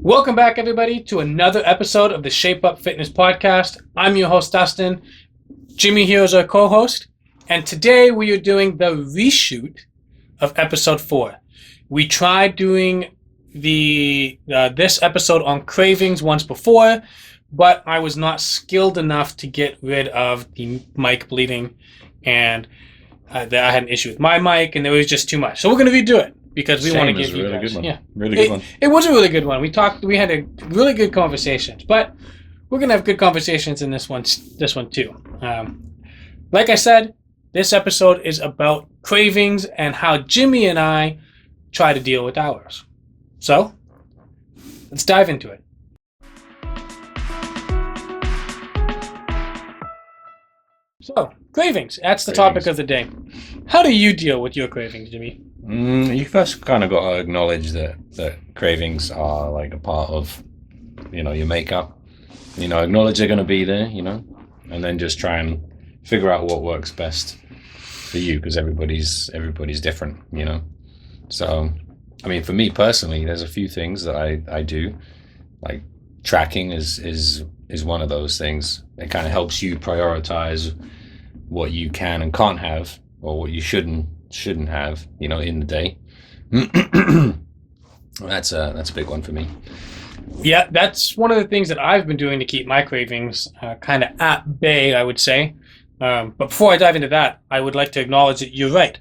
Welcome back, everybody, to another episode of the Shape Up Fitness Podcast. I'm your host, Dustin. Jimmy here is our co-host, and today we are doing the reshoot of episode 4. We tried doing this episode on cravings once before, but I was not skilled enough to get rid of the mic bleeding, and I had an issue with my mic, and there was just too much. So we're going to redo it. Because we want to give you guys, good one. Yeah, really good one. It was a really good one. We had a really good conversations, but we're gonna have good conversations in this one too. Like I said, this episode is about cravings and how Jimmy and I try to deal with ours. So let's dive into it. So cravings. That's the topic of the day. How do you deal with your cravings, Jimmy? You first kind of got to acknowledge that cravings are like a part of, your makeup. Acknowledge they're going to be there, and then just try and figure out what works best for you, because everybody's different, So, I mean, for me personally, there's a few things that I do, like tracking is one of those things. It kind of helps you prioritize what you can and can't have, or what you shouldn't have, in the day. That's a big one for me. Yeah, that's one of the things that I've been doing to keep my cravings kind of at bay, I would say. But before I dive into that, I would like to acknowledge that you're right.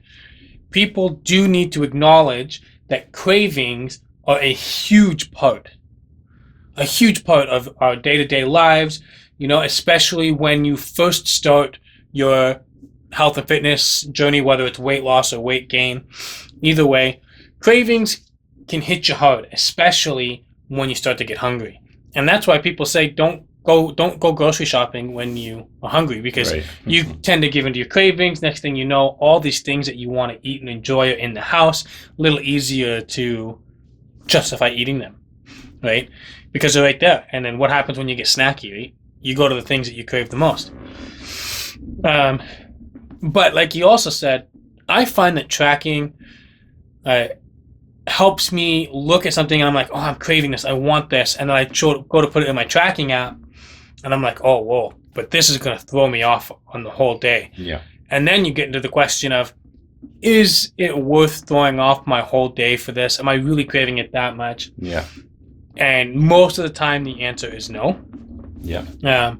People do need to acknowledge that cravings are a huge part of our day-to-day lives, especially when you first start your health and fitness journey, whether it's weight loss or weight gain. Either way, cravings can hit you hard, especially when you start to get hungry. And that's why people say don't go grocery shopping when you are hungry, because you tend to give into your cravings. Next thing you know, all these things that you want to eat and enjoy are in the house. A little easier to justify eating them, right? Because they're right there. And then what happens when you get snacky, right? You go to the things that you crave the most. But like you also said, I find that tracking helps me look at something and I'm like, oh, I'm craving this. I want this. And then I go to put it in my tracking app and I'm like, oh, whoa, but this is going to throw me off on the whole day. Yeah. And then you get into the question of, is it worth throwing off my whole day for this? Am I really craving it that much? Yeah. And most of the time the answer is no. Yeah.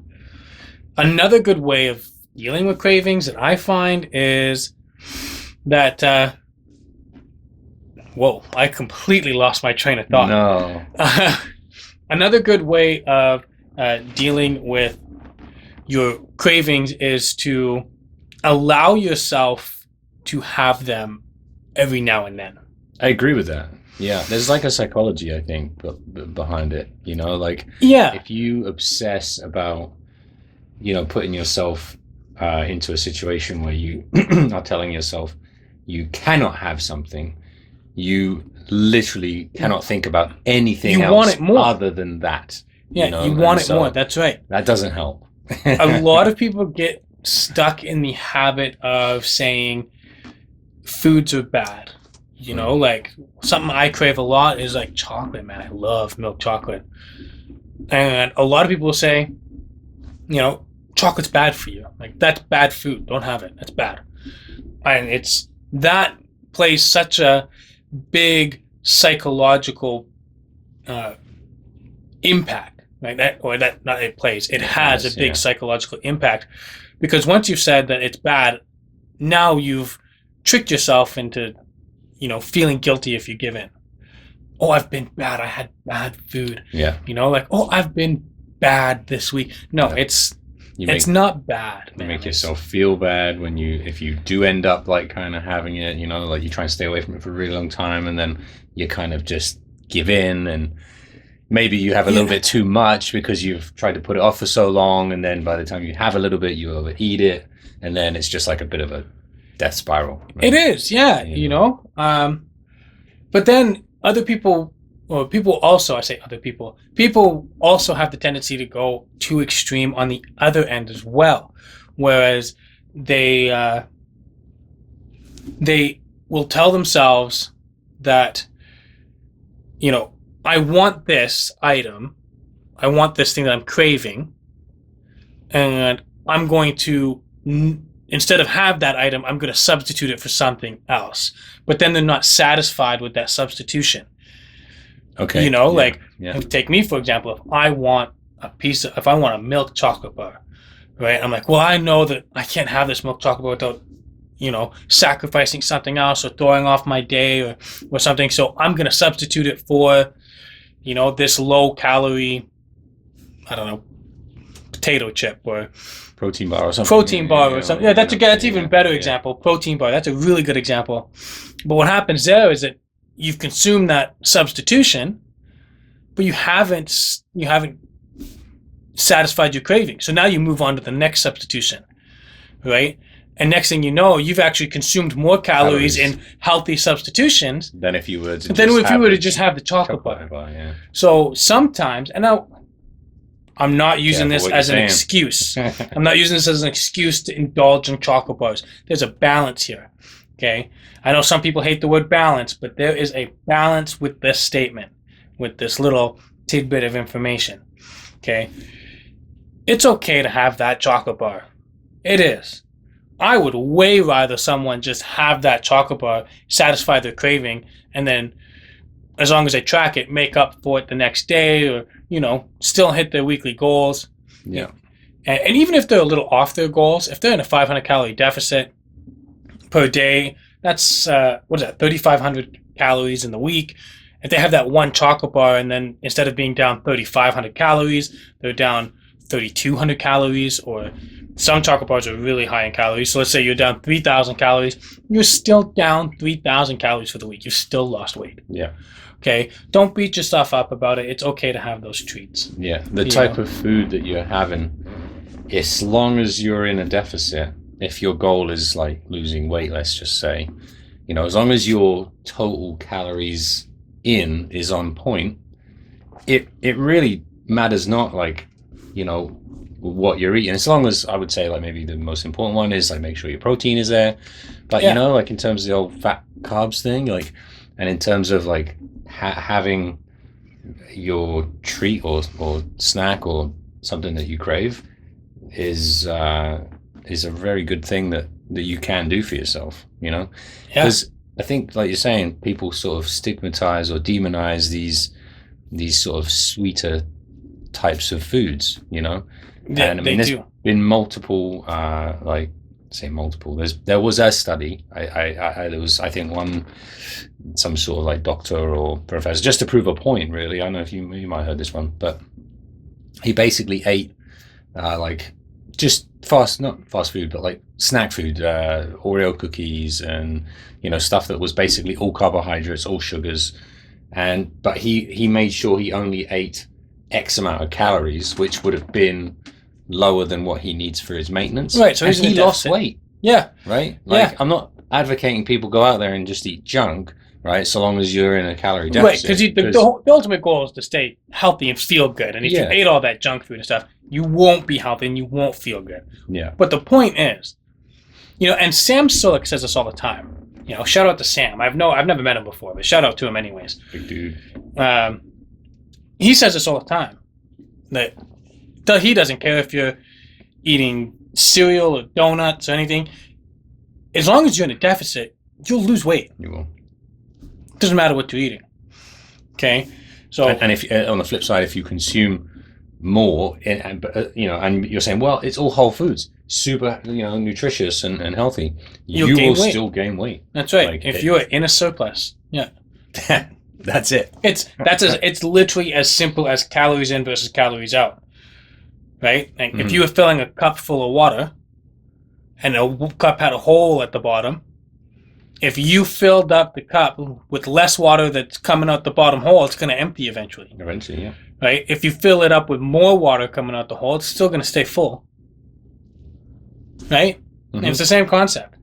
Another good way of dealing with cravings that I find is that I completely lost my train of thought. No. Another good way of dealing with your cravings is to allow yourself to have them every now and then. I agree with that. Yeah, there's like a psychology, I think, behind it. If you obsess about, putting yourself into a situation where you are telling yourself you cannot have something, you literally cannot think about anything else want it more. Other than that. Yeah, you want it more. That's right. That doesn't help. A lot of people get stuck in the habit of saying foods are bad. Like something I crave a lot is like chocolate, man. I love milk chocolate. And a lot of people will say, chocolate's bad for you. Like, that's bad food. Don't have it. That's bad. And that plays such a big psychological impact. It has a big psychological impact, because once you've said that it's bad, now you've tricked yourself into, feeling guilty if you give in. Oh, I've been bad. I had bad food. Yeah. I've been bad this week. No, it's not bad. You make yourself feel bad if you do end up like kind of having it, like you try and stay away from it for a really long time, and then you kind of just give in, and maybe you have a little bit too much because you've tried to put it off for so long, and then by the time you have a little bit, you overeat it, and then it's just like a bit of a death spiral. Right? It is, yeah, but then other people, or people also, I say other people also have the tendency to go too extreme on the other end as well, whereas they will tell themselves that, I want this item, I want this thing that I'm craving, and I'm going to, instead of have that item, I'm going to substitute it for something else. But then they're not satisfied with that substitution. Okay. Like take me for example. If I want a milk chocolate bar, right? I'm like, well, I know that I can't have this milk chocolate bar without, sacrificing something else or throwing off my day or something. So I'm going to substitute it for, this low calorie, I don't know, potato chip or protein bar or something. Protein bar or something. Yeah, that's even better example. Protein bar. That's a really good example. But what happens there is that you've consumed that substitution, but you haven't satisfied your craving. So now you move on to the next substitution, right? And next thing you know, you've actually consumed more calories in healthy substitutions than if you were to just have the chocolate bar. Yeah. So sometimes, and now I'm not using this as an excuse. I'm not using this as an excuse to indulge in chocolate bars. There's a balance here. Okay. I know some people hate the word balance, but there is a balance with this statement, with this little tidbit of information. Okay. It's okay to have that chocolate bar. It is. I would way rather someone just have that chocolate bar, satisfy their craving, and then, as long as they track it, make up for it the next day, or still hit their weekly goals. Yeah. And even if they're a little off their goals, if they're in a 500 calorie deficit per day, that's 3,500 calories in the week. If they have that one chocolate bar, and then instead of being down 3,500 calories, they're down 3,200 calories, or some chocolate bars are really high in calories. So let's say you're down 3,000 calories. You're still down 3,000 calories for the week. You've still lost weight. Yeah. Okay? Don't beat yourself up about it. It's okay to have those treats. Yeah. The type of food that you're having, as long as you're in a deficit, if your goal is like losing weight, let's just say, as long as your total calories in is on point, it really matters not like, what you're eating, as long as, I would say, like, maybe the most important one is like make sure your protein is there, but like in terms of the old fat carbs thing, like, and in terms of like having your treat or snack or something that you crave is a very good thing that you can do for yourself, because I think, like you're saying, people sort of stigmatize or demonize these sort of sweeter types of foods, Yeah, and I mean, there's been multiple, there was a study. There was, I think, some sort of like doctor or professor, just to prove a point. Really, I don't know if you might have heard this one, but he basically ate just not fast food, but like snack food, Oreo cookies, and stuff that was basically all carbohydrates, all sugars, but he made sure he only ate X amount of calories, which would have been lower than what he needs for his maintenance. Right, so he lost weight. Yeah. Right? Like, I'm not advocating people go out there and just eat junk, right? So long as you're in a calorie deficit. Right, because the ultimate goal is to stay healthy and feel good. And if you ate all that junk food and stuff, you won't be healthy and you won't feel good. Yeah. But the point is, and Sam Sulek says this all the time. Shout out to Sam. I've never met him before, but shout out to him anyways. Big dude. He says this all the time, that he doesn't care if you're eating cereal or donuts or anything. As long as you're in a deficit, you'll lose weight. You will. It doesn't matter what you're eating. Okay? So, and if on the flip side, if you consume more, and you're saying, well, it's all whole foods, super, nutritious and healthy, you will still gain weight. That's right. Like, if you're in a surplus, yeah. That's it. It's literally as simple as calories in versus calories out. Right? Like if you were filling a cup full of water and a cup had a hole at the bottom, if you filled up the cup with less water that's coming out the bottom hole, it's going to empty eventually. Eventually, yeah. Right? If you fill it up with more water coming out the hole, it's still going to stay full. Right? Mm-hmm. It's the same concept.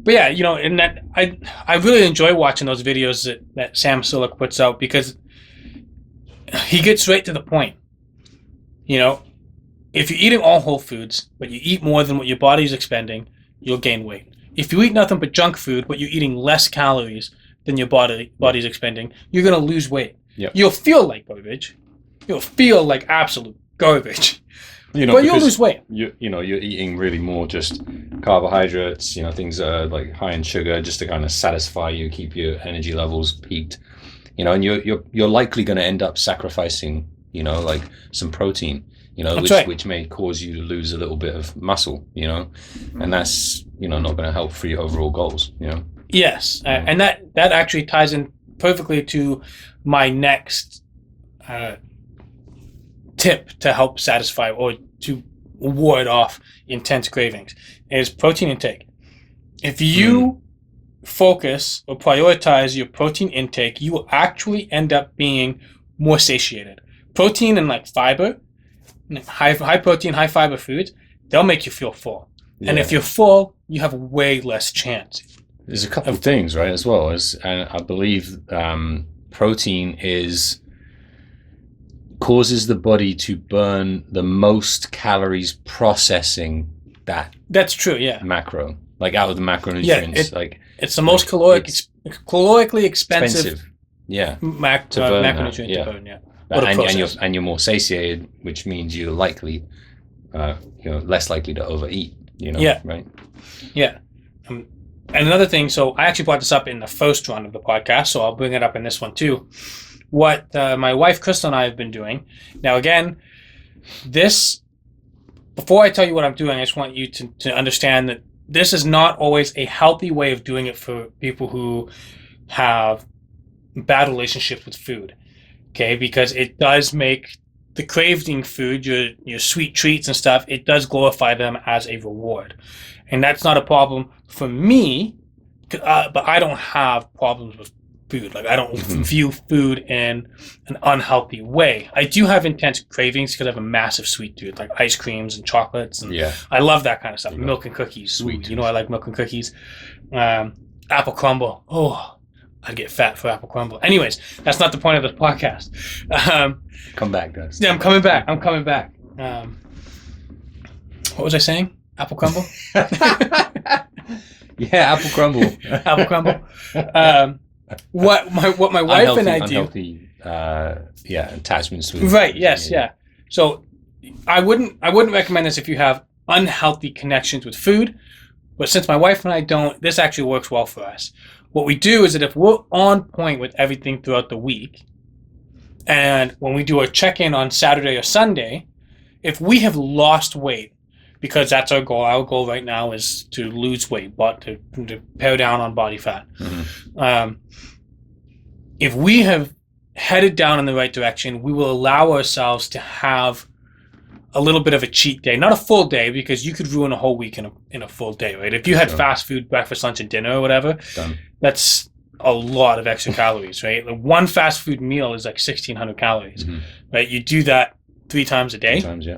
But yeah, and that I really enjoy watching those videos that Sam Sulek puts out, because he gets right to the point. If you're eating all whole foods, but you eat more than what your body's expending, you'll gain weight. If you eat nothing but junk food, but you're eating less calories than your body's expending, you're going to lose weight. Yep. You'll feel like garbage. You'll feel like absolute garbage. But you'll lose weight. You're eating really more just carbohydrates, things that are like high in sugar, just to kind of satisfy you, keep your energy levels peaked, and you're likely going to end up sacrificing, like some protein, which may cause you to lose a little bit of muscle, and that's, not going to help for your overall goals, Yes, and that actually ties in perfectly to my next tip to help satisfy or to ward off intense cravings is protein intake. If you focus or prioritize your protein intake, you will actually end up being more satiated. Protein and like fiber, high protein, high fiber foods, they'll make you feel full. Yeah. And if you're full, you have way less chance. There's a couple of things, right, as well. I believe protein causes the body to burn the most calories processing that's true, yeah, macro, like out of the macronutrients. It's the most calorically expensive macronutrient to burn, yeah. And you're more satiated, which means you're likely, less likely to overeat. Right? Yeah. And another thing, so I actually brought this up in the first run of the podcast, so I'll bring it up in this one too. What my wife Crystal and I have been doing. Now, again, before I tell you what I'm doing, I just want you to understand that this is not always a healthy way of doing it for people who have bad relationships with food. Okay, because it does make the craving food, your sweet treats and stuff, it does glorify them as a reward. And that's not a problem for me, but I don't have problems with food. Like, I don't view food in an unhealthy way. I do have intense cravings because I have a massive sweet tooth, like ice creams and chocolates. And I love that kind of stuff. Milk and cookies. Sweet. I like milk and cookies. Apple crumble. Oh, I'd get fat for apple crumble. Anyways, that's not the point of this podcast. Come back, guys. Yeah, I'm coming back. What was I saying? Apple crumble? Yeah, apple crumble. Apple crumble. What my wife and I do. Unhealthy, attachments with. Right. Yes. Yeah. So I wouldn't recommend this if you have unhealthy connections with food. But since my wife and I don't, this actually works well for us. What we do is that if we're on point with everything throughout the week, and when we do a check-in on Saturday or Sunday, if we have lost weight, because that's our goal right now is to lose weight, but to pare down on body fat. If we have headed down in the right direction, we will allow ourselves to have a little bit of a cheat day, not a full day, because you could ruin a whole week in a full day, right? If you had fast food, breakfast, lunch, and dinner or whatever, that's a lot of extra calories, right? Like one fast food meal is like 1,600 calories, right? You do that 3 times a day. 3 times, yeah.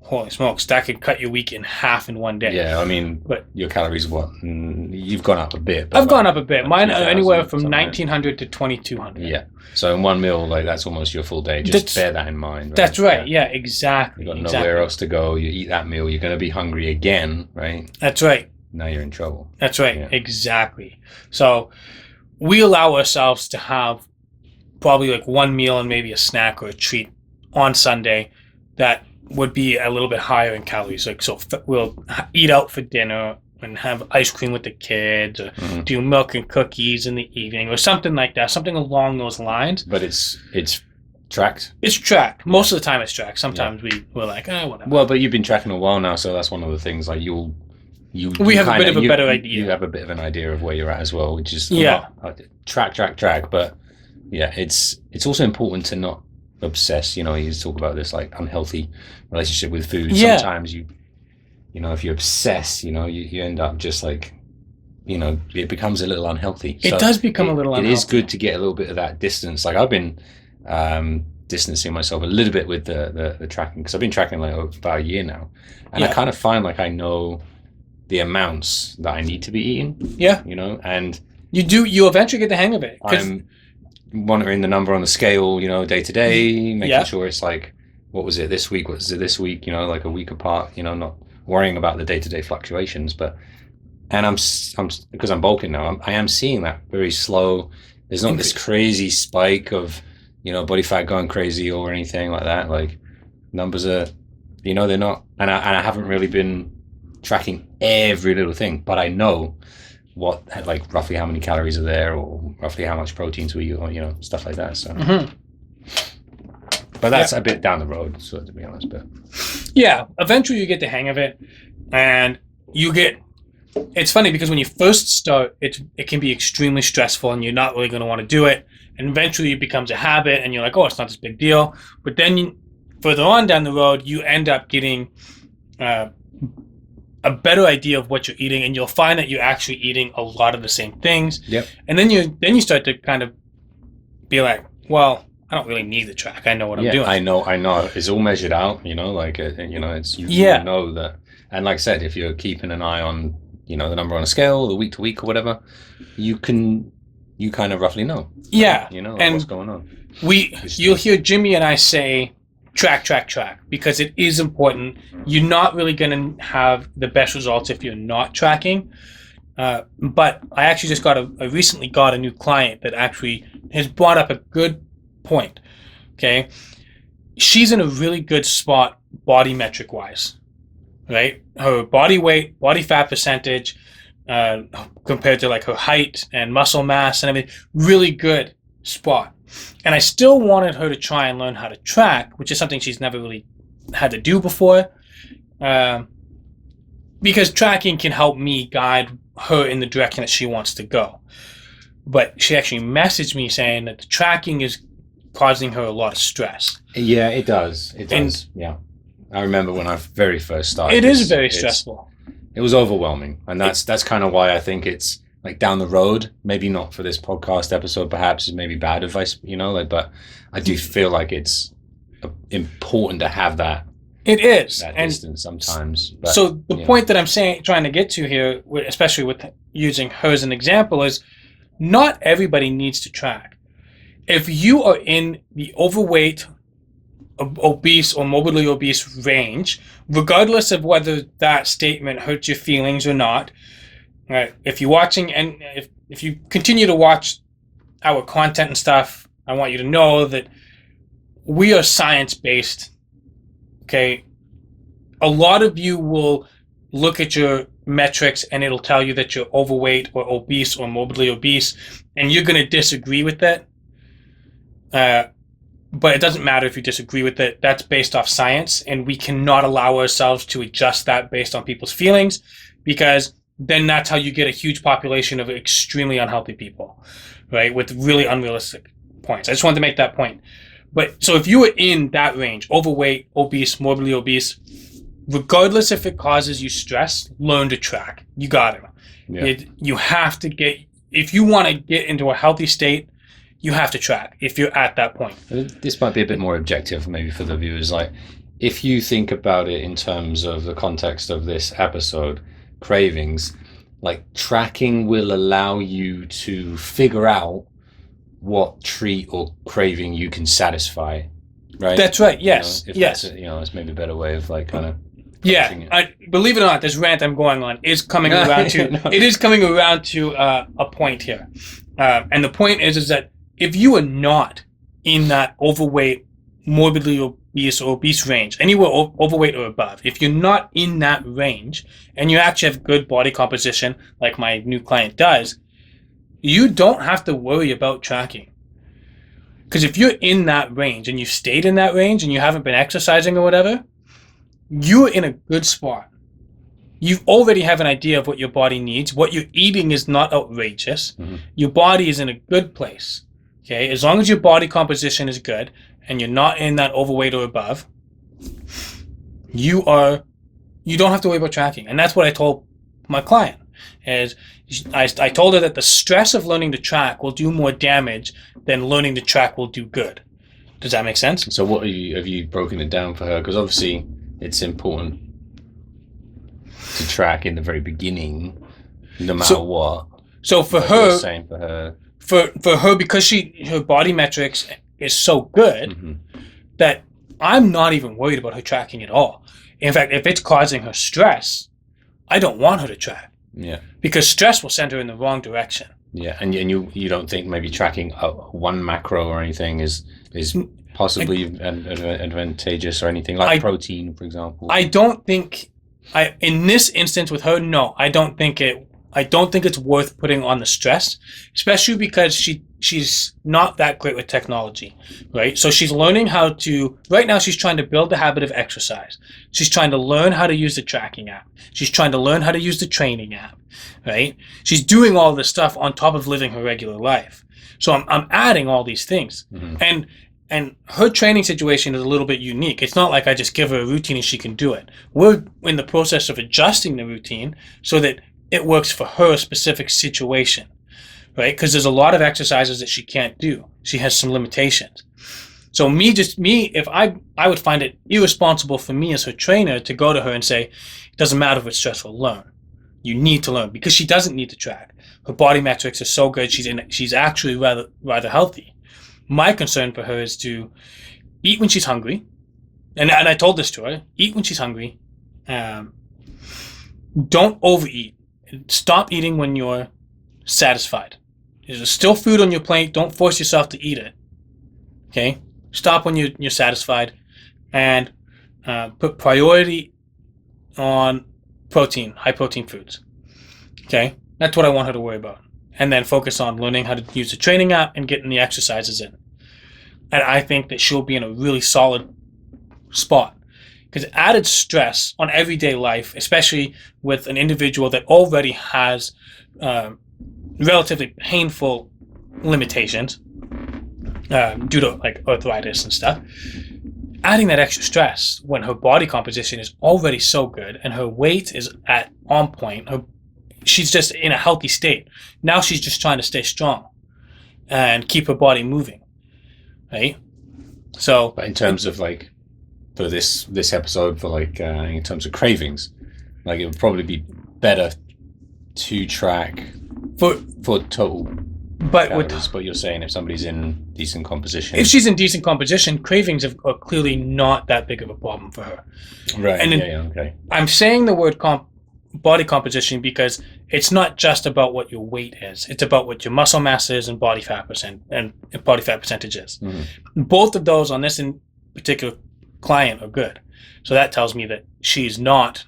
Holy smokes, that could cut your week in half in one day. Yeah, I mean, but your calories, you've gone up a bit. I've gone up a bit. Mine are anywhere from 1,900 to 2,200. Yeah. So in one meal, like that's almost your full day. Just bear that in mind. Right? That's right. Yeah, exactly. You've got nowhere else to go. You eat that meal, you're going to be hungry again, right? That's right. Now you're in trouble. That's right. Yeah. Exactly. So we allow ourselves to have probably like one meal and maybe a snack or a treat on Sunday that would be a little bit higher in calories. Like, so we'll eat out for dinner and have ice cream with the kids, or do milk and cookies in the evening, or something like that, something along those lines. But it's tracked? It's tracked. Most of the time it's tracked. Sometimes we're like, whatever. Well, but you've been tracking a while now, so that's one of the things, like we have a bit of a better idea. You have a bit of an idea of where you're at as well, which is track. But yeah, it's also important to not obsess. You talk about this like unhealthy relationship with food. Sometimes if you obsess, you end up just like, it becomes a little unhealthy. It does become a little unhealthy. It is good to get a little bit of that distance. Like I've been distancing myself a little bit with the tracking, because I've been tracking like about a year now, and I kind of find like I know the amounts that I need to be eating. Yeah. And you eventually get the hang of it. I'm monitoring the number on the scale, day to day, making sure it's like, what was it this week? What was it this week? Like a week apart, not worrying about the day-to-day fluctuations. But and because I'm bulking now, I am seeing that very slow. There's not this crazy spike of, body fat going crazy or anything like that. Like numbers are, they're not, and I haven't really been tracking every little thing, but I know what, like, roughly how many calories are there, or roughly how much proteins we eat, or stuff like that. So, but that's a bit down the road, so to be honest. But yeah, eventually you get the hang of it, and you get. It's funny because when you first start, it can be extremely stressful, and you're not really going to want to do it. And eventually, it becomes a habit, and you're like, "Oh, it's not this big deal." But then, further on down the road, you end up getting a better idea of what you're eating, and you'll find that you're actually eating a lot of the same things. Yep. And then you start to kind of be like, "Well, I don't really need the track. I know what I'm doing." I know. It's all measured out. Like it's you know that. And like I said, if you're keeping an eye on the number on a scale, the week to week or whatever, you kind of roughly know. Yeah. And what's going on. You'll hear Jimmy and I say track, because it is important. You're not really going to have the best results if you're not tracking. But I actually just I recently got a new client that actually has brought up a good point. Okay. She's in a really good spot body metric wise, right? Her body weight, body fat percentage, compared to like her height and muscle mass and everything, really good spot. And I still wanted her to try and learn how to track, which is something she's never really had to do before. Because tracking can help me guide her in the direction that she wants to go. But she actually messaged me saying that the tracking is causing her a lot of stress. Yeah, it does. Yeah. I remember when I very first started. It is very stressful. It was overwhelming. And that's kind of why I think it's like down the road, maybe not for this podcast episode, perhaps is maybe bad advice, but I do feel like it's important to have that. It is. That distance sometimes. But, so the point that I'm trying to get to here, especially with using her as an example, is not everybody needs to track. If you are in the overweight, obese, or morbidly obese range, regardless of whether that statement hurts your feelings or not, right? If you're watching, and if you continue to watch our content and stuff, I want you to know that we are science-based, okay? A lot of you will look at your metrics and it'll tell you that you're overweight or obese or morbidly obese, and you're going to disagree with that. But it doesn't matter if you disagree with it. That's based off science, and we cannot allow ourselves to adjust that based on people's feelings, because then that's how you get a huge population of extremely unhealthy people, right? With really unrealistic points. I just wanted to make that point. But so if you are in that range, overweight, obese, morbidly obese, regardless if it causes you stress, learn to track. You got it. Yeah. You have to if you want to get into a healthy state, you have to track if you're at that point. This might be a bit more objective maybe for the viewers. Like, if you think about it in terms of the context of this episode, cravings, like tracking will allow you to figure out what treat or craving you can satisfy, right? That's right. Yes. Yes. It's maybe a better way of like kind of. Yeah. Believe it or not, this rant I'm going on is coming around to. No. It is coming around to a point here, and the point is that if you are not in that overweight, morbidly obese or obese range, anywhere overweight or above, if you're not in that range and you actually have good body composition, like my new client does, you don't have to worry about tracking. Because if you're in that range and you stayed in that range and you haven't been exercising or whatever, you're in a good spot. You already have an idea of what your body needs. What you're eating is not outrageous. Mm-hmm. Your body is in a good place. Okay, as long as your body composition is good and you're not in that overweight or above, you don't have to worry about tracking. And that's what I told my client. Is I told her that the stress of learning to track will do more damage than learning to track will do good. Does that make sense? So what have you broken it down for her? Because obviously it's important to track in the very beginning, no matter what. So for her, same for her. For her, because her body metrics is so good, mm-hmm. that I'm not even worried about her tracking at all. In fact, if it's causing her stress, I don't want her to track. Yeah. because stress will send her in the wrong direction. Yeah, and you don't think maybe tracking one macro or anything is possibly advantageous or anything like I protein, for example? I don't think in this instance with her, no, I don't think it's worth putting on the stress, especially because she's not that great with technology, right? So she's learning how to right now she's trying to build the habit of exercise. She's trying to learn how to use the tracking app. She's trying to learn how to use the training app, right? She's doing all this stuff on top of living her regular life. So I'm adding all these things. Mm-hmm. And her training situation is a little bit unique. It's not like I just give her a routine and she can do it. We're in the process of adjusting the routine so that it works for her specific situation, right? Because there's a lot of exercises that she can't do. She has some limitations. So if I would find it irresponsible for me as her trainer to go to her and say, it doesn't matter if it's stressful, learn. You need to learn, because she doesn't need to track. Her body metrics are so good. She's actually rather healthy. My concern for her is to eat when she's hungry, and I told this to her: eat when she's hungry. Don't overeat. Stop eating when you're satisfied. There's still food on your plate. Don't force yourself to eat it. Okay? Stop when you're satisfied, and put priority on protein, high protein foods. Okay? That's what I want her to worry about. And then focus on learning how to use the training app and getting the exercises in. And I think that she'll be in a really solid spot. Because added stress on everyday life, especially with an individual that already has relatively painful limitations due to like arthritis and stuff, adding that extra stress when her body composition is already so good and her weight is on point, she's just in a healthy state. Now she's just trying to stay strong and keep her body moving, right? So, but in terms of like for this episode, for like in terms of cravings, like it would probably be better to track for total calories. But you're saying if somebody's in decent composition, if she's in decent composition, cravings are clearly not that big of a problem for her, right? And okay. I'm saying the word body composition because it's not just about what your weight is. It's about what your muscle mass is and body fat percentage is. Mm-hmm. Both of those on this in particular client are good. So that tells me that she's not.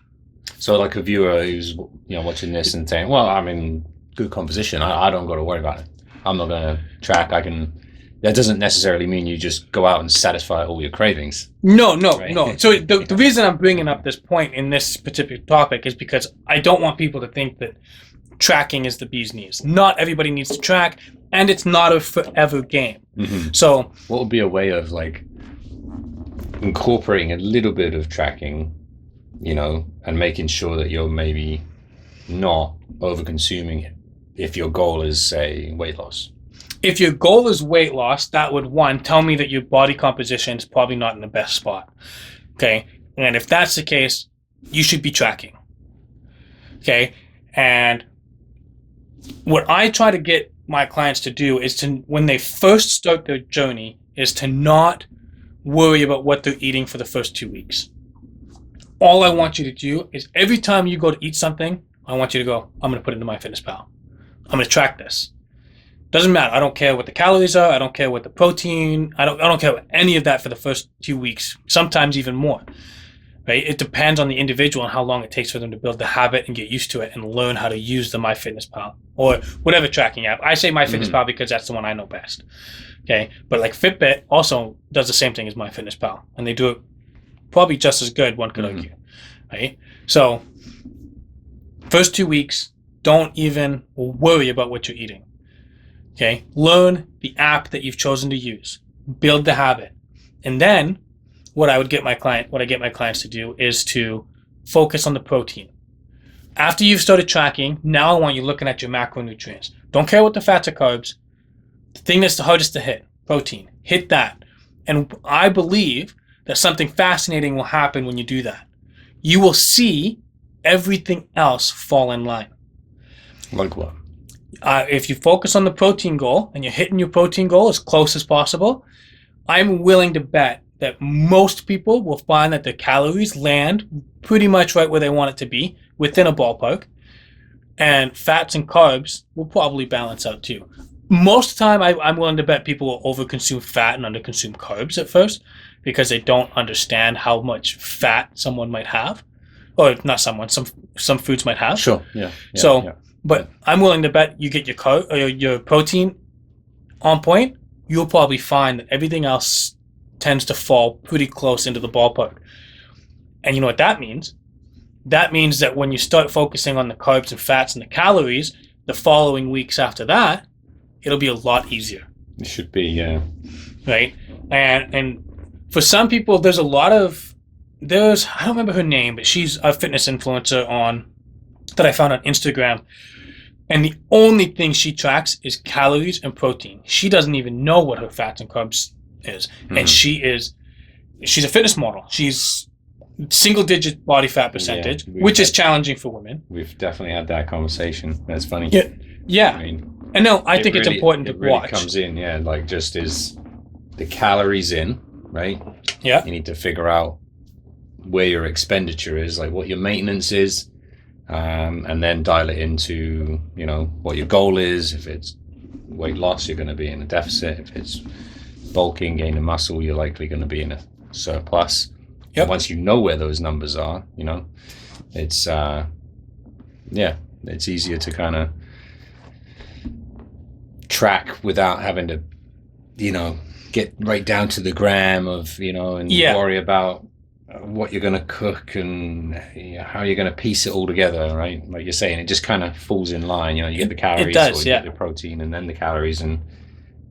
So like a viewer who's watching this and saying, well, I'm in good composition. I don't got to worry about it. I'm not going to track. That doesn't necessarily mean you just go out and satisfy all your cravings. No. So the reason I'm bringing up this point in this particular topic is because I don't want people to think that tracking is the bee's knees. Not everybody needs to track, and it's not a forever game. Mm-hmm. So what would be a way of like incorporating a little bit of tracking, and making sure that you're maybe not over-consuming it if your goal is, say, weight loss? If your goal is weight loss, that would, one, tell me that your body composition is probably not in the best spot. Okay? And if that's the case, you should be tracking. Okay? And what I try to get my clients to do is to, when they first start their journey, is to not worry about what they're eating for the first 2 weeks. All I want you to do is every time you go to eat something, I want you to go, I'm going to put it into MyFitnessPal. I'm going to track this. Doesn't matter. I don't care what the calories are. I don't care what the protein. I don't care what any of that for the first 2 weeks. Sometimes even more. Right? It depends on the individual and how long it takes for them to build the habit and get used to it and learn how to use the MyFitnessPal or whatever tracking app. I say MyFitnessPal because that's the one I know best. Okay, but like Fitbit also does the same thing as MyFitnessPal, and they do it probably just as good. One could argue, right? So, first 2 weeks, don't even worry about what you're eating. Okay, learn the app that you've chosen to use, build the habit, and then what I get my clients to do is to focus on the protein. After you've started tracking, now I want you looking at your macronutrients. Don't care what the fats or carbs. The thing that's the hardest to hit, protein. Hit that. And I believe that something fascinating will happen when you do that. You will see everything else fall in line. Like what? If you focus on the protein goal and you're hitting your protein goal as close as possible, I'm willing to bet that most people will find that their calories land pretty much right where they want it to be, within a ballpark. and fats and carbs will probably balance out too. Most of the time, I'm willing to bet people will overconsume fat and underconsume carbs at first because they don't understand how much fat someone might have, or not someone, some foods might have. Sure. Yeah. So, yeah. but I'm willing to bet you get your protein on point, you'll probably find that everything else tends to fall pretty close into the ballpark. And you know what that means? That means that when you start focusing on the carbs and fats and the calories, the following weeks after that, it'll be a lot easier. It should be, yeah. Right? And for some people, I don't remember her name, but she's a fitness influencer that I found on Instagram. And the only thing she tracks is calories and protein. She doesn't even know what her fats and carbs is. Mm-hmm. And she's a fitness model. She's single-digit body fat percentage, which is challenging for women. We've definitely had that conversation. That's funny. Yeah. I mean, and no, I think it's important to really watch. It comes in, like just is the calories in, right? Yeah. You need to figure out where your expenditure is, like what your maintenance is, and then dial it into, what your goal is. If it's weight loss, you're going to be in a deficit. If it's bulking, gaining muscle, you're likely going to be in a surplus. Yep. And once you know where those numbers are, it's it's easier to kind of track without having to, get right down to the gram of, and worry about what you're going to cook and how you're going to piece it all together, right? Like you're saying, it just kind of falls in line. You get the calories, it does, or you get the protein, and then the calories, and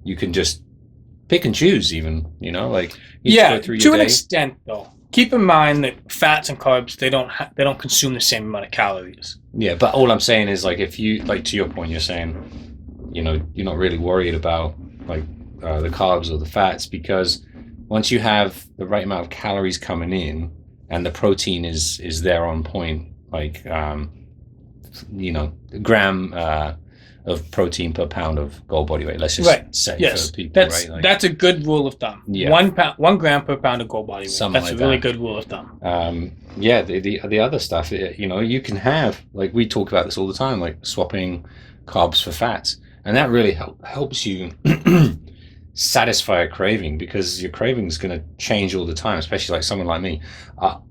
you can just pick and choose, even. Go through your to an day. extent, though. Keep in mind that fats and carbs, they don't consume the same amount of calories. Yeah, but all I'm saying is, if you, to your point, you're saying, you're not really worried about the carbs or the fats, because once you have the right amount of calories coming in and the protein is there on point, gram of protein per pound of goal body weight. Let's just say for people, that's a good rule of thumb. Yeah. 1 gram per pound of goal body weight. Something that's like a really that. good rule of thumb. The other stuff, you can have, we talk about this all the time, swapping carbs for fats, and that really helps you satisfy a craving, because your craving is going to change all the time, especially someone like me.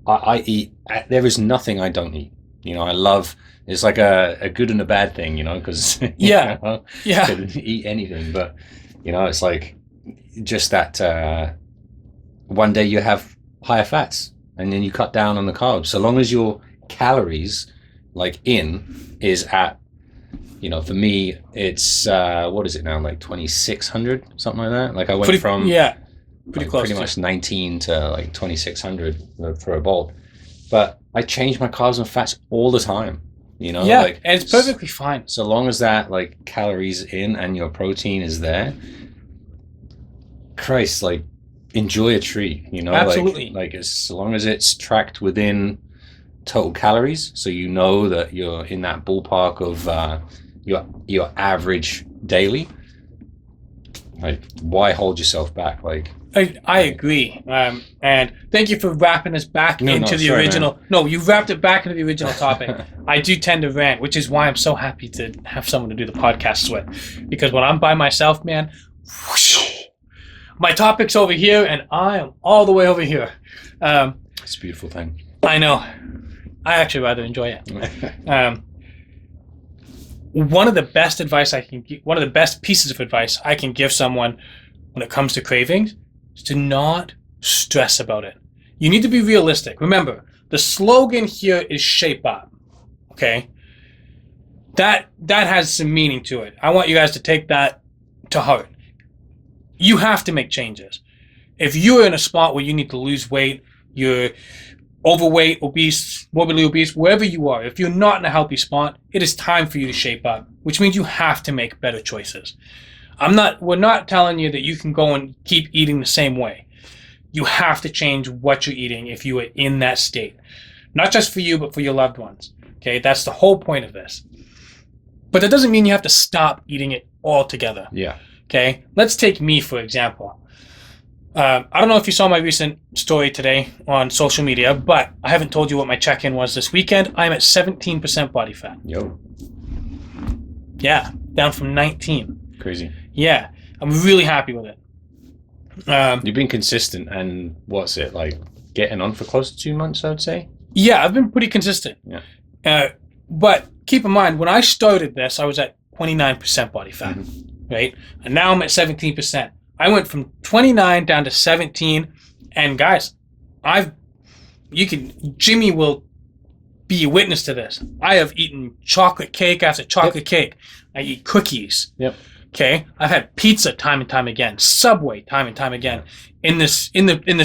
I eat, there is nothing I don't eat. I love, it's like a good and a bad thing, because could eat anything, but it's just that one day you have higher fats and then you cut down on the carbs. So long as your calories in is at, for me, it's what is it now, 2,600, something like that. I went from pretty close, pretty much 19 to 2,600 for a bolt. But I change my carbs and fats all the time, and it's perfectly fine. So long as that calories in and your protein is there, Christ, enjoy a treat, Absolutely. As long as it's tracked within total calories, so that you're in that ballpark of your average daily. Why hold yourself back? I agree, and thank you for wrapping us back into the original. Man. No, you wrapped it back into the original topic. I do tend to rant, which is why I'm so happy to have someone to do the podcast with, because when I'm by myself, man, whoosh, my topic's over here, and I am all the way over here. It's a beautiful thing. I know. I actually rather enjoy it. One of the best pieces of advice I can give someone when it comes to cravings is to not stress about it. You need to be realistic. Remember, the slogan here is shape up. Okay? That has some meaning to it. I want you guys to take that to heart. You have to make changes. If you're in a spot where you need to lose weight, you're overweight, obese, morbidly obese, wherever you are, if you're not in a healthy spot, it is time for you to shape up, which means you have to make better choices. We're not telling you that you can go and keep eating the same way. You have to change what you're eating if you are in that state. Not just for you, but for your loved ones. Okay, that's the whole point of this. But that doesn't mean you have to stop eating it altogether. Yeah. Okay, let's take me, for example. I don't know if you saw my recent story today on social media, but I haven't told you what my check-in was this weekend. I'm at 17% body fat. Yo. Yeah, down from 19. Crazy. Yeah, I'm really happy with it. You've been consistent, and what's it like? Getting on for close to 2 months, I would say. Yeah, I've been pretty consistent. Yeah. But keep in mind, when I started this, I was at 29% body fat, right? And now I'm at 17%. I went from 29 down to 17, and guys, Jimmy will be a witness to this. I have eaten chocolate cake after chocolate cake. I eat cookies. Yep. Okay, I've had pizza time and time again, Subway time and time again. In this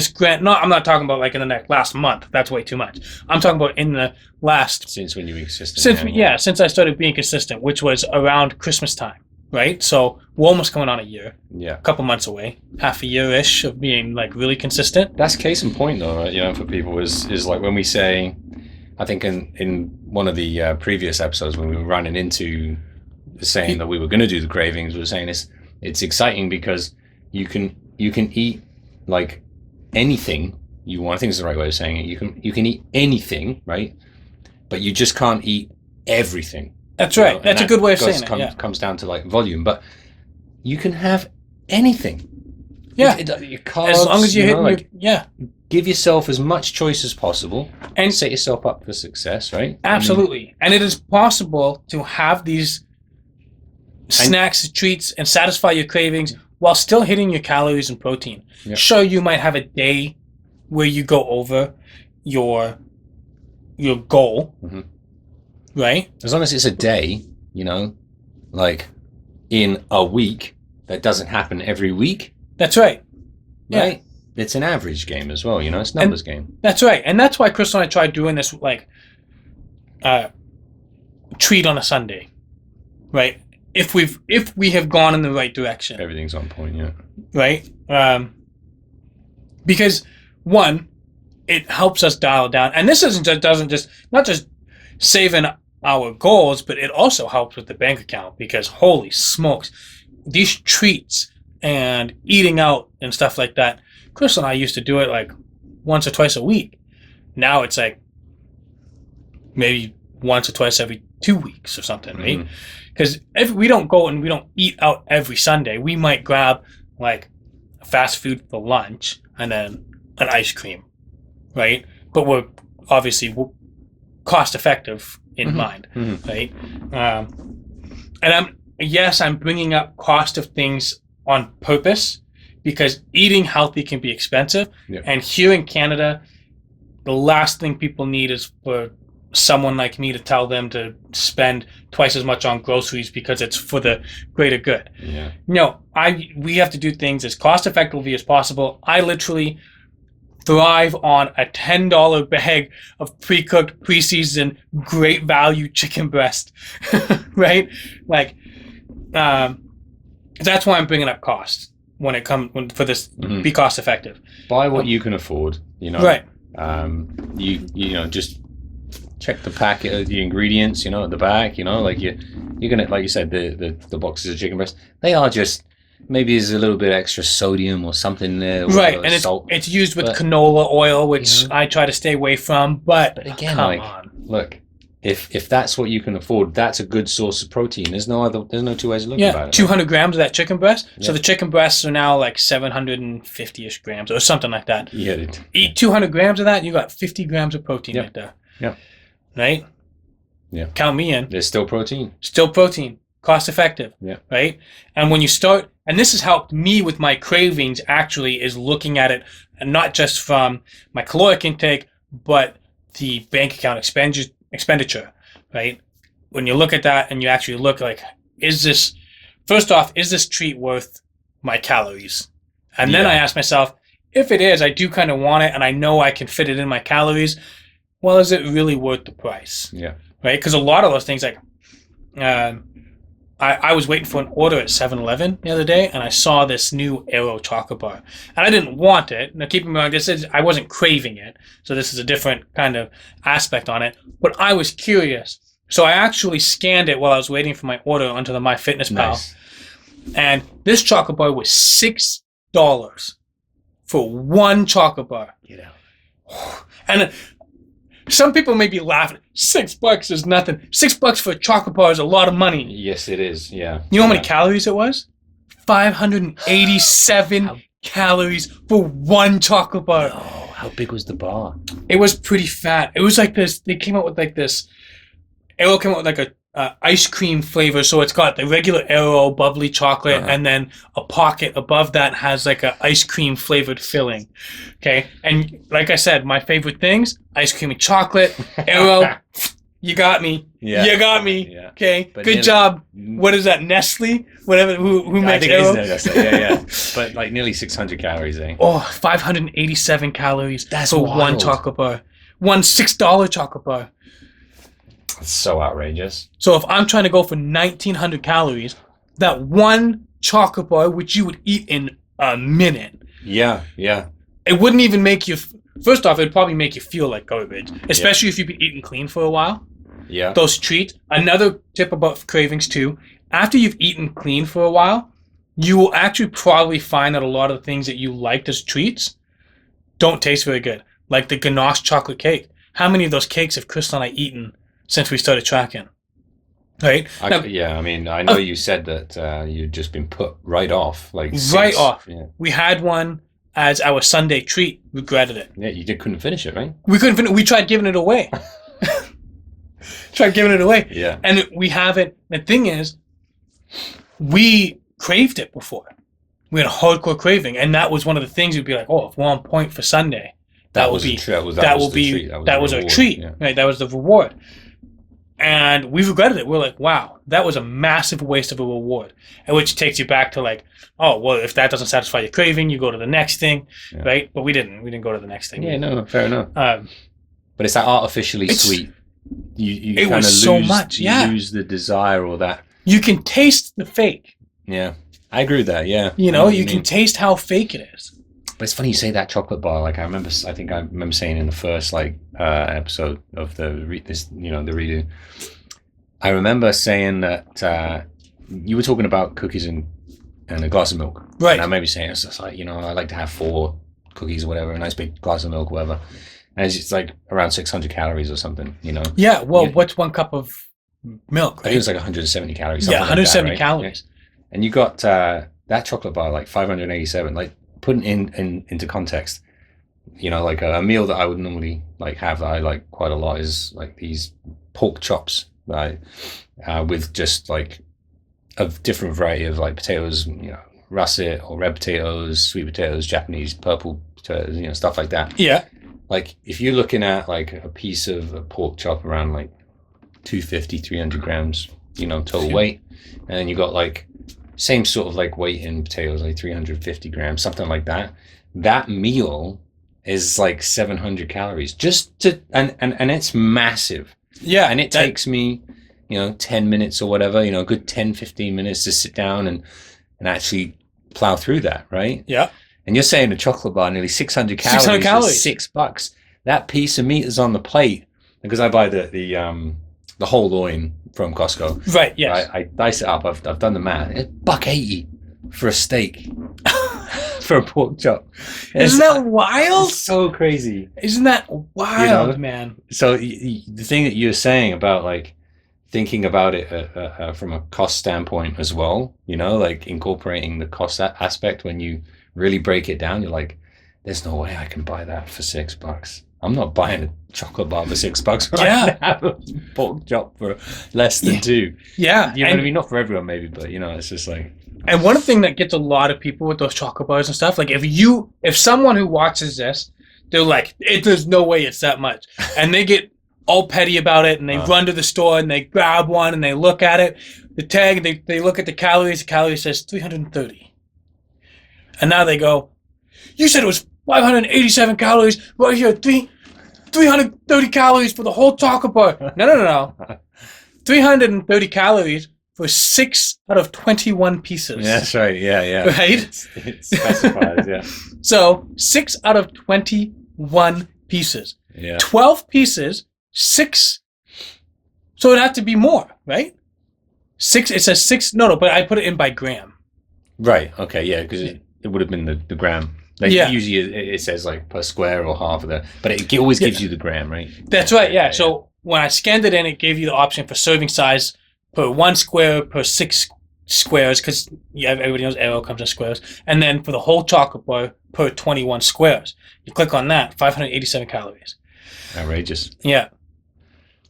grant, I'm not talking about like in the last month. That's way too much. I'm talking about in the last Since when you were consistent. since I started being consistent, which was around Christmas time, right? So we're almost coming on a year. Yeah. A couple months away, half a year-ish of being like really consistent. That's case in point, though, right? You know, for people is like when we say, I think in one of the previous episodes when we were running into saying that we were going to do the cravings, we were saying it's exciting because you can eat like anything you want. I think it's the right way of saying it. You can eat anything, right? But you just can't eat everything. That's right. You know? That's a good way of saying it. Comes down to like volume, but you can have anything. Yeah, Your carbs, as long as you hit give yourself as much choice as possible and set yourself up for success, right? Absolutely. And it is possible to have these snacks, treats, and satisfy your cravings while still hitting your calories and protein. Yep. Sure, you might have a day where you go over your goal, right? As long as it's a day, you know, like in a week, that doesn't happen every week. That's right. Right? Yeah. It's an average game as well, you know, it's a numbers game. That's right. And that's why Chris and I tried doing this like treat on a Sunday. Right? If we have gone in the right direction. Everything's on point, yeah. Right? Because one, it helps us dial down. And this not just saving our goals, but it also helps with the bank account because holy smokes, these treats and eating out and stuff like that. Chris and I used to do it like once or twice a week. Now it's like maybe once or twice every 2 weeks or something, right? Because if we don't go and we don't eat out every Sunday, we might grab like fast food for lunch and then an ice cream, right? But we're obviously cost effective in mind, right? And I'm bringing up cost of things on purpose because eating healthy can be expensive. Yep. And here in Canada, the last thing people need is for someone like me to tell them to spend twice as much on groceries because it's for the greater good. Yeah. No, we have to do things as cost effectively as possible. I literally thrive on a $10 bag of pre-cooked, pre-seasoned, great value chicken breast, right? Like, that's why I'm bringing up cost for this. Be cost effective. Buy what you can afford. You know, right? You know, just check the packet of the ingredients. You know, at the back. You know, like you're gonna, like you said, the boxes of chicken breast. They are just. Maybe there's a little bit extra sodium or something there. Right, and it's used with canola oil, which I try to stay away from. But again, come on. Look, if that's what you can afford, that's a good source of protein. There's no two ways of looking about it. 200 grams of that chicken breast. Yeah. So the chicken breasts are now like 750-ish grams or something like that. Yeah. Eat 200 grams of that, and you got 50 grams of protein right there. Yeah. Right? Yeah. Count me in. There's still protein. Still protein. Cost effective. Yeah. Right? And when you start, and this has helped me with my cravings actually, is looking at it and not just from my caloric intake, but the bank account expenditure, right? When you look at that and you actually look like, first off, is this treat worth my calories? And then I ask myself, if it is, I do kind of want it and I know I can fit it in my calories. Well, is it really worth the price? Yeah. Right? Because a lot of those things, like, I was waiting for an order at 7-Eleven the other day, and I saw this new Aero chocolate bar. And I didn't want it. Now, keep in mind, I wasn't craving it, so this is a different kind of aspect on it. But I was curious. So I actually scanned it while I was waiting for my order onto the MyFitnessPal. Nice. And this chocolate bar was $6 for one chocolate bar. Yeah. And Some people may be laughing. $6 is nothing. $6 for a chocolate bar is a lot of money. Yes, it is. Yeah. You know how many calories it was? 587 calories for one chocolate bar. Oh, how big was the bar? It was pretty fat. It was like this. They came out with like this. Arrow came out with like a ice cream flavor. So it's got the regular Arrow bubbly chocolate, and then a pocket above that has like a ice cream flavored filling. Okay, and like I said, my favorite things: ice cream and chocolate. Arrow, you got me. Yeah. You got me. Yeah. Okay, But good job. What is that? Nestle? Whatever. Who I makes think it Arrow? is Nestle. Yeah. But like nearly 600 calories, eh? Oh, 587 calories That's for wild. one chocolate bar. One $6 chocolate bar. That's so outrageous. So if I'm trying to go for 1,900 calories, that one chocolate bar, which you would eat in a minute, Yeah. it wouldn't even make you... First off, it'd probably make you feel like garbage, especially if you've been eating clean for a while. Yeah. Those treats. Another tip about cravings too, after you've eaten clean for a while, you will actually probably find that a lot of the things that you liked as treats don't taste very good. Like the ganache chocolate cake. How many of those cakes have Crystal and I eaten since we started tracking? Right? Now, I mean, I know you said that you'd just been put right off. Right off. Yeah. We had one as our Sunday treat. Regretted it. Yeah, you couldn't finish it, right? We couldn't finish. We tried giving it away. Yeah. And we haven't. The thing is, we craved it before. We had a hardcore craving, and that was one of the things we'd be like, oh, if we're on point for Sunday, that was our treat. Yeah. Right? That was the reward. And we regretted it. We're like, wow, that was a massive waste of a reward. And which takes you back to like, oh, well, if that doesn't satisfy your craving, you go to the next thing, right? But we didn't. We didn't go to the next thing. Yeah, no, fair enough. Um, But it's that artificially sweet. You it kind of was so much, you lose the desire or that. You can taste the fake. Yeah, I agree with that. Yeah, You know, you can taste how fake it is. But it's funny you say that chocolate bar. Like I think I remember saying in the first episode of the redo. I remember saying that you were talking about cookies and a glass of milk, Right? And I maybe saying it's just like I like to have 4 cookies or whatever, a nice big glass of milk, or whatever. And it's just like around 600 calories or something, Yeah. Well, what's 1 cup of milk? I Right? think it was like 170 calories. Yeah, 170 like that, right? calories. And you got that chocolate bar, like 587. Like putting into context, like a meal that I would normally like have that I like quite a lot is like these pork chops, right? With just like a different variety of like potatoes, russet or red potatoes, sweet potatoes, Japanese purple potatoes, stuff like that. Yeah. Like if you're looking at like a piece of a pork chop around like 250, 300 grams, total weight, and then you got like same sort of like weight in potatoes, like 350 grams, something like that. That meal is like 700 calories just to, and it's massive. Yeah. And it takes me, 10 minutes or whatever, a good 10, 15 minutes to sit down and actually plow through that, right? Yeah. And you're saying a chocolate bar, nearly 600 calories, 600 calories. Is $6. That piece of meat is on the plate because I buy the whole loin from Costco. Right. Yes. I dice it up. I've done the math. It's $1.80 for a steak for a pork chop. Isn't that wild? It's so crazy. Isn't that wild, man? So the thing that you're saying about like thinking about it from a cost standpoint as well, like incorporating the cost aspect when you really break it down, you're like, there's no way I can buy that for $6. I'm not buying a chocolate bar for $6 when I can have a pork chop for less than 2. Yeah. You know what I mean? Not for everyone maybe, but it's just like. And one thing that gets a lot of people with those chocolate bars and stuff, like if someone who watches this, they're like, there's no way it's that much. And they get all petty about it and they run to the store and they grab one and they look at it, the tag, they look at the calories says 330. And now they go, you said it was 587 calories, right here, 330 calories for the whole chocolate bar. No. 330 calories for 6 out of 21 pieces. Yeah, that's right. Yeah. Right? It specifies, yeah. So 6 out of 21 pieces. Yeah. 12 pieces, 6. So it'd have to be more, right? 6, it says 6. No, but I put it in by gram. Right. Okay. Yeah. Because it would have been the gram. Like Yeah. usually it says like per square or half of that, but it always gives you the gram, right? That's right. Yeah. So when I scanned it in, it gave you the option for serving size per 1 square per 6 squares, because everybody knows arrow comes in squares, and then for the whole chocolate bar per 21 squares. You click on that, 587 calories. Outrageous. Yeah.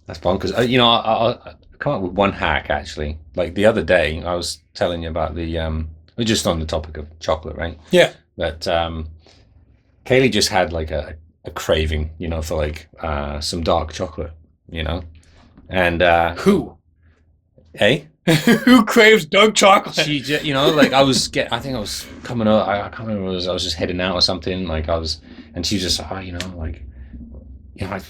That's fun because I come up with one hack actually. Like the other day, I was telling you about we're just on the topic of chocolate, right? Yeah. But Kaylee just had like a craving, for like some dark chocolate, and Who? hey, Who craves dark chocolate? she just, like I think I was coming up, I can't remember, I was just heading out or something, like and she was just, like, I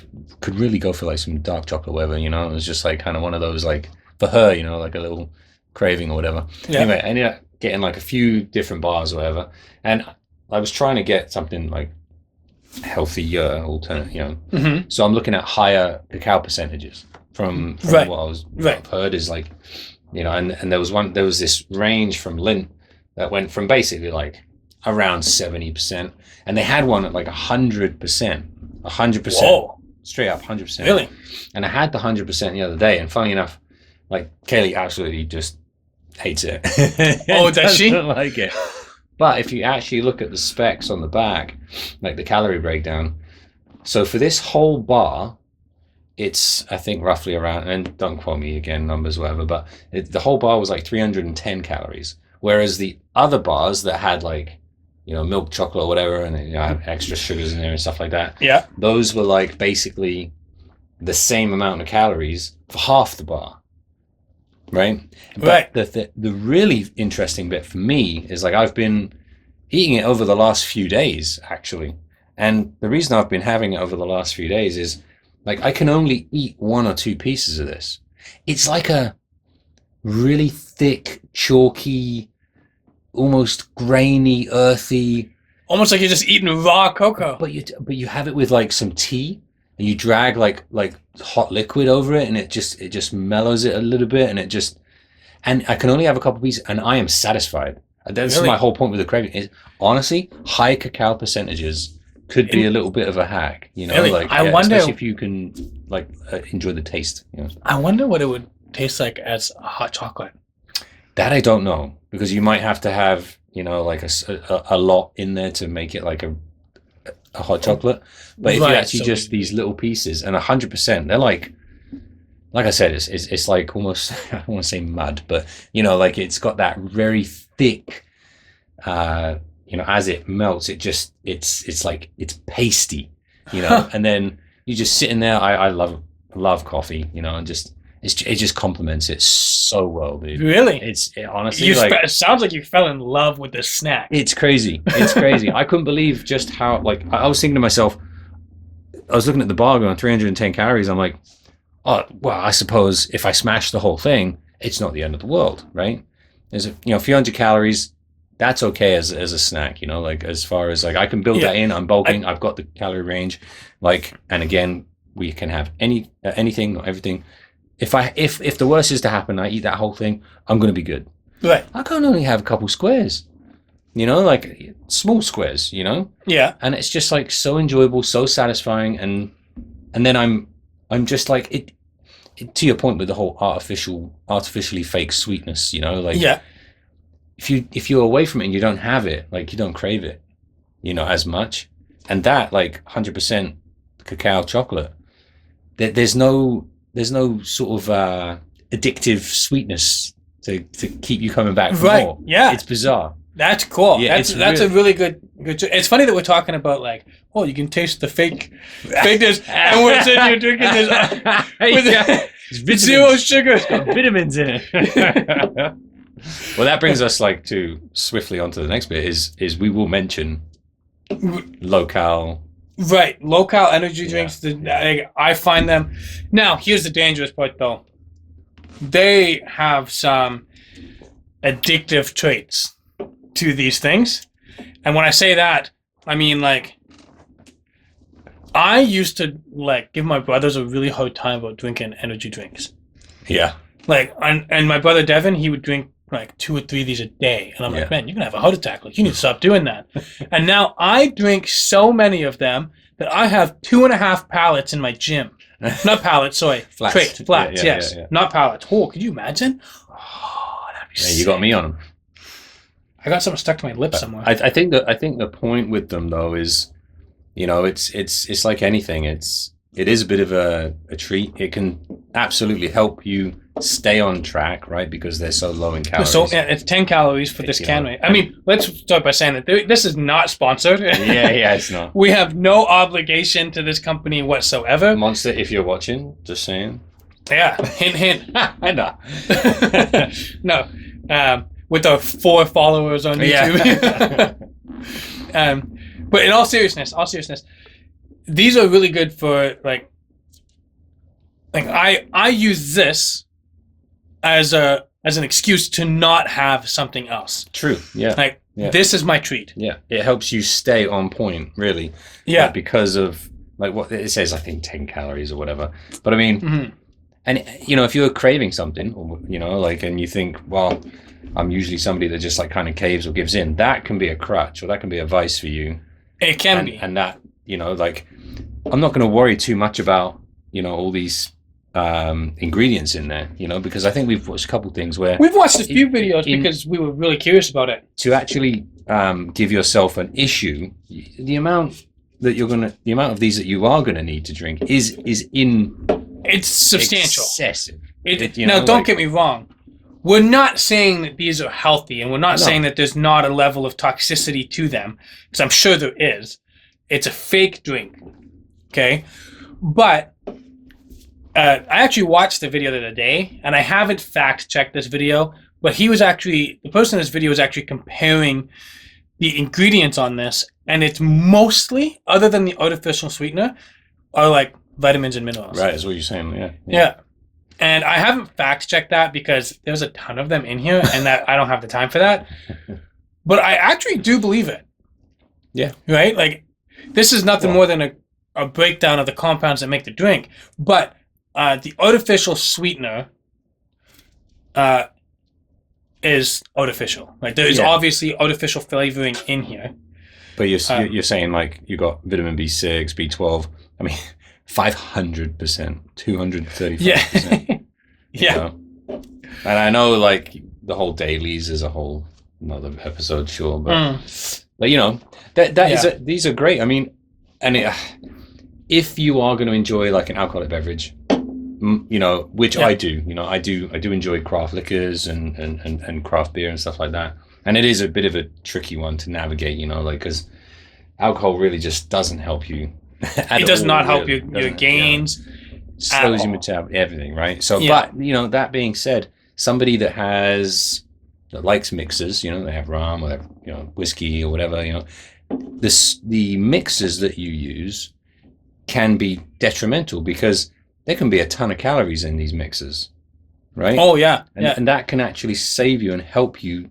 could really go for like some dark chocolate, whatever, it was just like kind of one of those, like for her, like a little craving or whatever. Yeah. Anyway, I ended up getting like a few different bars or whatever, and I was trying to get something like healthier alternate, Mm-hmm. so I'm looking at higher cacao percentages from Right. what Right. I've heard is like, and there was this range from Lindt that went from basically like around 70%, and they had one at like 100%, 100%, Whoa. straight up 100%. Really? And I had the 100% the other day, and funny enough, like Kaylee absolutely just hates it. Oh, does she? Doesn't like it. But if you actually look at the specs on the back, like the calorie breakdown, so for this whole bar, it's, I think, roughly around, and don't quote me again, numbers, whatever, but the whole bar was like 310 calories. Whereas the other bars that had like, milk chocolate or whatever, and had extra sugars in there and stuff like that, Yeah. those were like basically the same amount of calories for half the bar. Right? Right. But the really interesting bit for me is like I've been eating it over the last few days, actually. And the reason I've been having it over the last few days is like I can only eat 1 or 2 pieces of this. It's like a really thick, chalky, almost grainy, earthy. Almost like you're just eating raw cocoa. But you have it with like some tea, and you drag like hot liquid over it, and it just mellows it a little bit, and I can only have a couple pieces, and I am satisfied. That's Really? my whole point with the craving. Is honestly, high cacao percentages could be a little bit of a hack. Really? Like I wonder, especially if you can like enjoy the taste. I wonder what it would taste like as a hot chocolate. That I don't know, because you might have to have like a lot in there to make it like a hot chocolate. But if you actually just these little pieces, and 100%, they're like I said, it's like almost, I don't want to say mud, but like it's got that very thick, as it melts, it's like it's pasty, and then you just sitting there. I love coffee, and it just complements it so well, dude. Really? It honestly, it sounds like you fell in love with this snack. it's crazy. It's crazy. I couldn't believe just how, like, I was thinking to myself, I was looking at the bar going 310 calories. I'm like, oh, well, I suppose if I smash the whole thing, it's not the end of the world, right? There's a few hundred calories. That's okay as a snack, like as far as like I can build that in. I'm bulking. I've got the calorie range, like, and again, we can have anything, not everything. If the worst is to happen, I eat that whole thing, I'm going to be good. Right. I can only have a couple squares, like small squares, Yeah. and it's just like so enjoyable, so satisfying, and then I'm just like it to your point with the whole artificially fake sweetness, like Yeah. if you're away from it and you don't have it, like you don't crave it, as much, and that like 100% cacao chocolate, there's no sort of addictive sweetness to keep you coming back for more. Yeah. It's bizarre. That's cool. Yeah, that's a really good. It's funny that we're talking about like, oh, you can taste the fakeness, and we're sitting here drinking this with zero sugar. It's got vitamins in it. Well, that brings us like to swiftly onto the next bit. Is we will mention low-cal. Right, low-cal energy drinks. I find them. Now, here's the dangerous part, though. They have some addictive traits to these things, and when I say that, I mean like I used to like give my brothers a really hard time about drinking energy drinks. Yeah. Like, and my brother Devin, he would drink like 2 or 3 of these a day. And I'm Yeah. like, man, you're going to have a heart attack. Like, you need to stop doing that. And now I drink so many of them that I have 2.5 pallets in my gym. Not pallets, sorry. Flats. Trays, flats, Yeah, yes. yeah, yeah. Not pallets. Oh, could you imagine? Oh, that'd be Yeah, sick. you got me on them. I got something stuck to my lips somewhere. I think the point with them though is, it's like anything. It is a bit of a treat. It can absolutely help you stay on track, right? Because they're so low in calories. So yeah, it's 10 calories for this can, right? I mean, let's start by saying that this is not sponsored. yeah, it's not. We have no obligation to this company whatsoever. Monster, if you're watching, just saying. Yeah, hint, hint. I know. No, with our 4 followers on YouTube. Yeah. But in all seriousness, these are really good for like I use this as an excuse to not have something else. True. Yeah. Like this is my treat. Yeah. It helps you stay on point, really. Yeah. Like, because of like what it says, I think 10 calories or whatever. But I mean, and if you're craving something, or like, and you think, well, I'm usually somebody that just like kind of caves or gives in, that can be a crutch, or that can be a vice for you. It can be. And that, like, I'm not going to worry too much about, all these ingredients in there, because I think we've watched a couple things where we've watched a few videos because we were really curious about it. To actually give yourself an issue, the amount of these that you are going to need to drink is it's substantial. Excessive. Now, don't get me wrong. We're not saying that these are healthy, and we're not saying that there's not a level of toxicity to them, because I'm sure there is. It's a fake drink, okay? But I actually watched the video the other day, and I haven't fact-checked this video, but the person in this video was actually comparing the ingredients on this, and it's mostly, other than the artificial sweetener, are like vitamins and minerals. Right, is what you're saying, Yeah. And I haven't fact-checked that because there's a ton of them in here, and that I don't have the time for that. But I actually do believe it. Yeah. Right? Like, this is nothing more than a breakdown of the compounds that make the drink. But the artificial sweetener is artificial. Like, there is obviously artificial flavoring in here. But you're saying, like, you got vitamin B6, B12. I mean, 500%, 235%. Yeah. And I know, like, the whole dailies is a whole another episode, sure. But these are great. I mean, and if you are going to enjoy like an alcoholic beverage, which I do, I do enjoy craft liquors and craft beer and stuff like that. And it is a bit of a tricky one to navigate, like, because alcohol really just doesn't help you. It does not help your gains. Slows your metabolism, everything, right? So, but that being said, somebody that likes mixers, they have rum or they have, whiskey or whatever, the mixers that you use can be detrimental because there can be a ton of calories in these mixers, right? Oh yeah, and that can actually save you and help you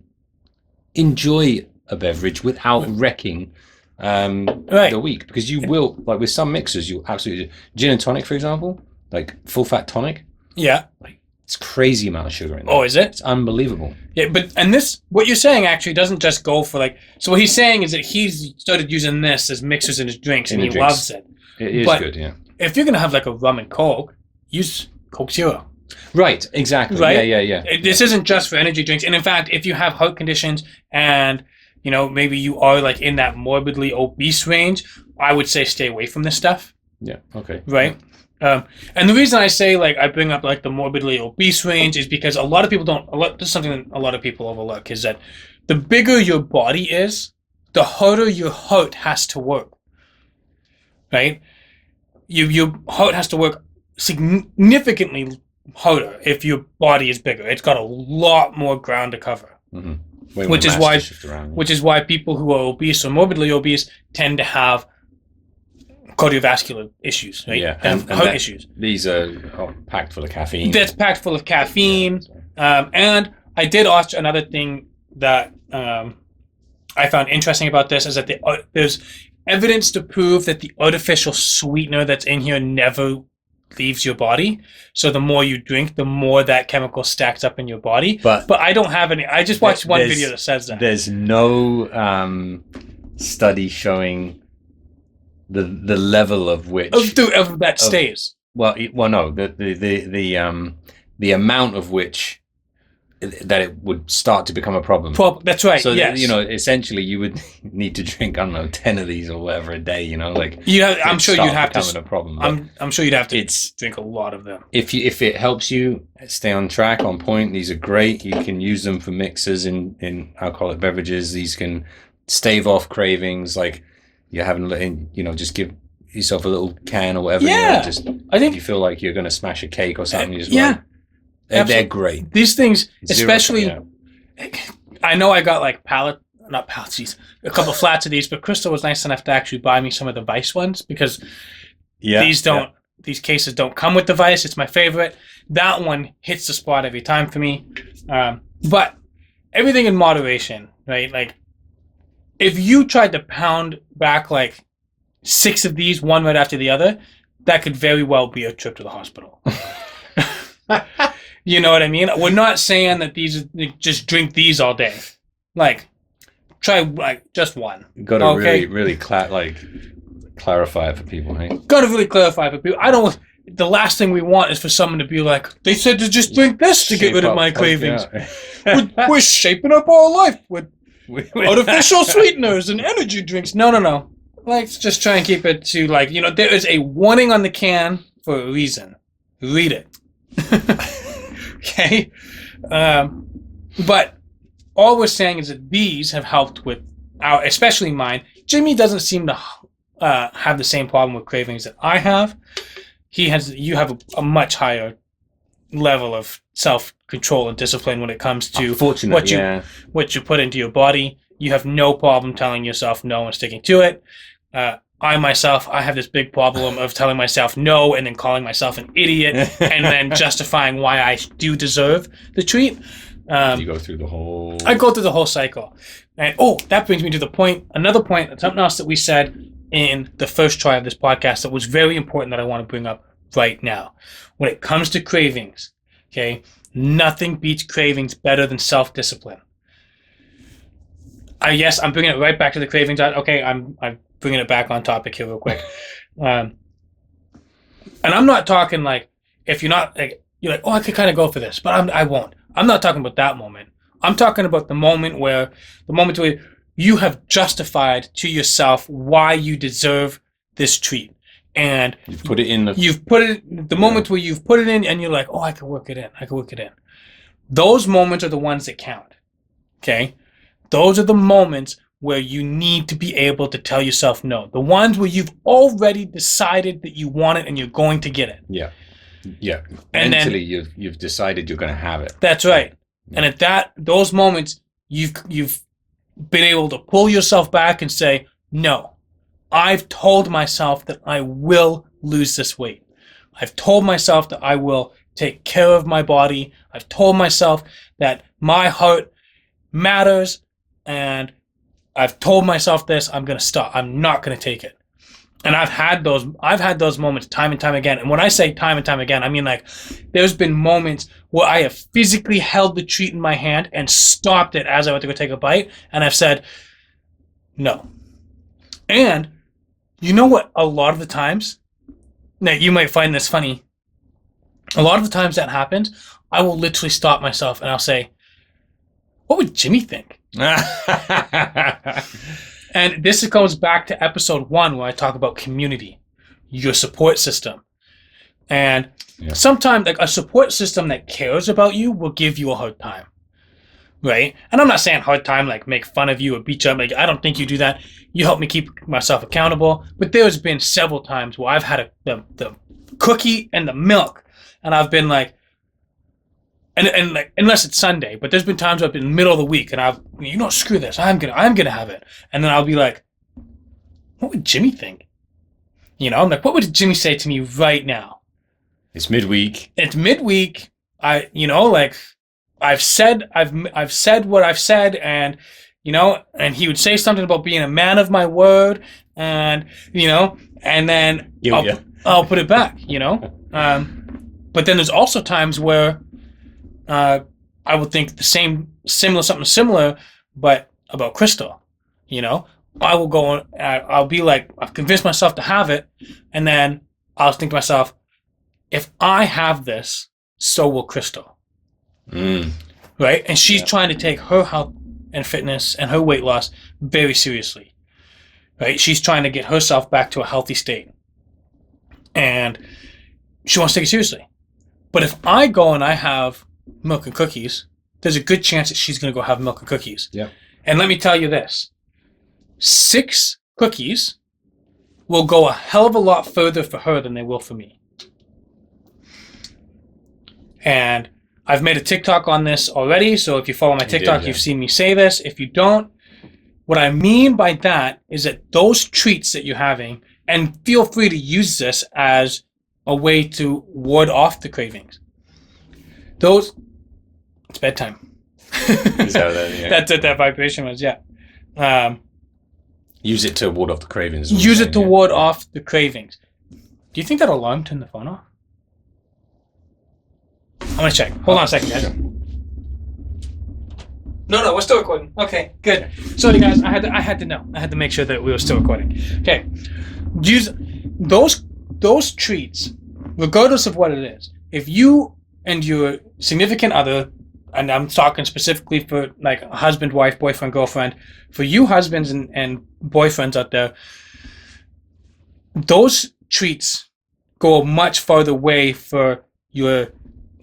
enjoy a beverage without wrecking the week, because you will, like with some mixers, you absolutely, gin and tonic, for example, like full fat tonic. Yeah. Like, it's crazy amount of sugar in there. Oh, is it? It's unbelievable. Yeah, what you're saying actually doesn't just go for like, so what he's saying is that he's started using this as mixers in his drinks and he loves it. It is good, yeah. If you're going to have like a rum and Coke, use Coke Zero. Right, exactly. Right? Yeah. This isn't just for energy drinks. And in fact, if you have heart conditions and maybe you are like in that morbidly obese range, I would say stay away from this stuff. Yeah. Okay. Right. And the reason I say like I bring up like the morbidly obese range is because a lot of people this is something that a lot of people overlook, is that the bigger your body is, the harder your heart has to work. Right. Your heart has to work significantly harder if your body is bigger. It's got a lot more ground to cover. Mm-hmm. Which is why people who are obese or morbidly obese tend to have cardiovascular issues, right? Yeah, and heart issues. These are packed full of caffeine. That's packed full of caffeine. And I did watch another thing that I found interesting about this, is that there's evidence to prove that the artificial sweetener that's in here never leaves your body. So the more you drink, the more that chemical stacks up in your body. But I don't have any. I just watched one video that says that. There's no study showing the level of which of that stays. No, the amount of which that it would start to become a problem. That's right. So yes. Essentially, you would need to drink 10 of these or whatever a day. I'm sure you'd have to. A problem. I'm sure you'd have to drink a lot of them. If it helps you stay on track, on point, these are great. You can use them for mixers in alcoholic beverages. These can stave off cravings, like you're having, just give yourself a little can or whatever. Yeah. I think you feel like you're going to smash a cake or something. You just they're great. These things, especially, I know I got like a couple flats of these, but Crystal was nice enough to actually buy me some of the Vice ones because these cases don't come with the Vice. It's my favorite. That one hits the spot every time for me. But everything in moderation, right? Like if you tried to pound back like 6 of these, one right after the other, that could very well be a trip to the hospital. You know what I mean? We're not saying that just drink these all day. Like, try like just one. Got to really clarify it for people, hey? Got to really clarify for people. The last thing we want is for someone to be like, they said to just drink this to get rid of my cravings. We're shaping up our life with artificial sweeteners and energy drinks. No. Let's just try and keep it to there is a warning on the can for a reason. Read it. Okay? But all we're saying is that these have helped with especially mine. Jimmy doesn't seem to have the same problem with cravings that I have. You have a much higher level of self-control and discipline when it comes to what you put into your body. You have no problem telling yourself no and sticking to it. I have this big problem of telling myself no and then calling myself an idiot and then justifying why I do deserve the treat. You go through the whole... I go through the whole cycle. And that brings me to another point, something else that we said in the first try of this podcast that was very important that I want to bring up right now. When it comes to cravings, okay, nothing beats cravings better than self-discipline. Yes, I'm bringing it right back to the cravings. Okay, I'm bringing it back on topic here real quick. And I'm not talking like, if you're not like, you're like, I could kind of go for this, but I won't. I'm not talking about that moment. I'm talking about the moment where you have justified to yourself why you deserve this treat. And you've put it in the moment where you've put it in and you're like, I can work it in. Those moments are the ones that count. Okay? Those are the moments where you need to be able to tell yourself no. The ones where you've already decided that you want it and you're going to get it. Yeah. And mentally, you've decided you're going to have it. That's right. Yeah. And at those moments, you've been able to pull yourself back and say, no, I've told myself that I will lose this weight. I've told myself that I will take care of my body. I've told myself that my heart matters, and I've told myself this. I'm going to stop. I'm not going to take it. And I've had those moments time and time again. And when I say time and time again, I mean like there's been moments where I have physically held the treat in my hand and stopped it as I went to go take a bite, and I've said no. And you know what? A lot of the times, now you might find this funny. A lot of the times that happens, I will literally stop myself and I'll say, what would Jimmy think? And this goes back to episode 1 where I talk about community, your support system. And sometimes like a support system that cares about you will give you a hard time, right? And I'm not saying hard time like make fun of you or beat you up. Like, I don't think you do that. You help me keep myself accountable. But there's been several times where I've had the cookie and the milk, and I've been like, and like, unless it's Sunday, but there's been times where I've been in the middle of the week and screw this, I'm gonna have it. And then I'll be like, what would Jimmy think? I'm like, what would Jimmy say to me right now? It's midweek. I've said what I've said, and and he would say something about being a man of my word, and and then I'll put it back, But then there's also times where I would think something similar, but about Crystal. You know, I will go and I'll be like, I've convinced myself to have it, and then I'll think to myself, if I have this, so will Crystal. Right? And she's trying to take her health and fitness and her weight loss very seriously. Right? She's trying to get herself back to a healthy state. And she wants to take it seriously. But if I go and I have milk and cookies, there's a good chance that she's going to go have milk and cookies. Yeah. And let me tell you this. 6 cookies will go a hell of a lot further for her than they will for me. And I've made a TikTok on this already, so if you follow my TikTok, you've seen me say this. If you don't, what I mean by that is that those treats that you're having, and feel free to use this as a way to ward off the cravings. It's bedtime. Is that, That's what that vibration was, yeah. Use it to ward off the cravings. Use it to ward off the cravings. Do you think that alarm turned the phone off? I'm gonna check. Hold on a second, guys. No, we're still recording. Okay, good. Sorry, guys. I had to know. I had to make sure that we were still recording. Okay. Use those treats, regardless of what it is. If you and your significant other, and I'm talking specifically for like a husband, wife, boyfriend, girlfriend, for you husbands and boyfriends out there, those treats go a much farther way for your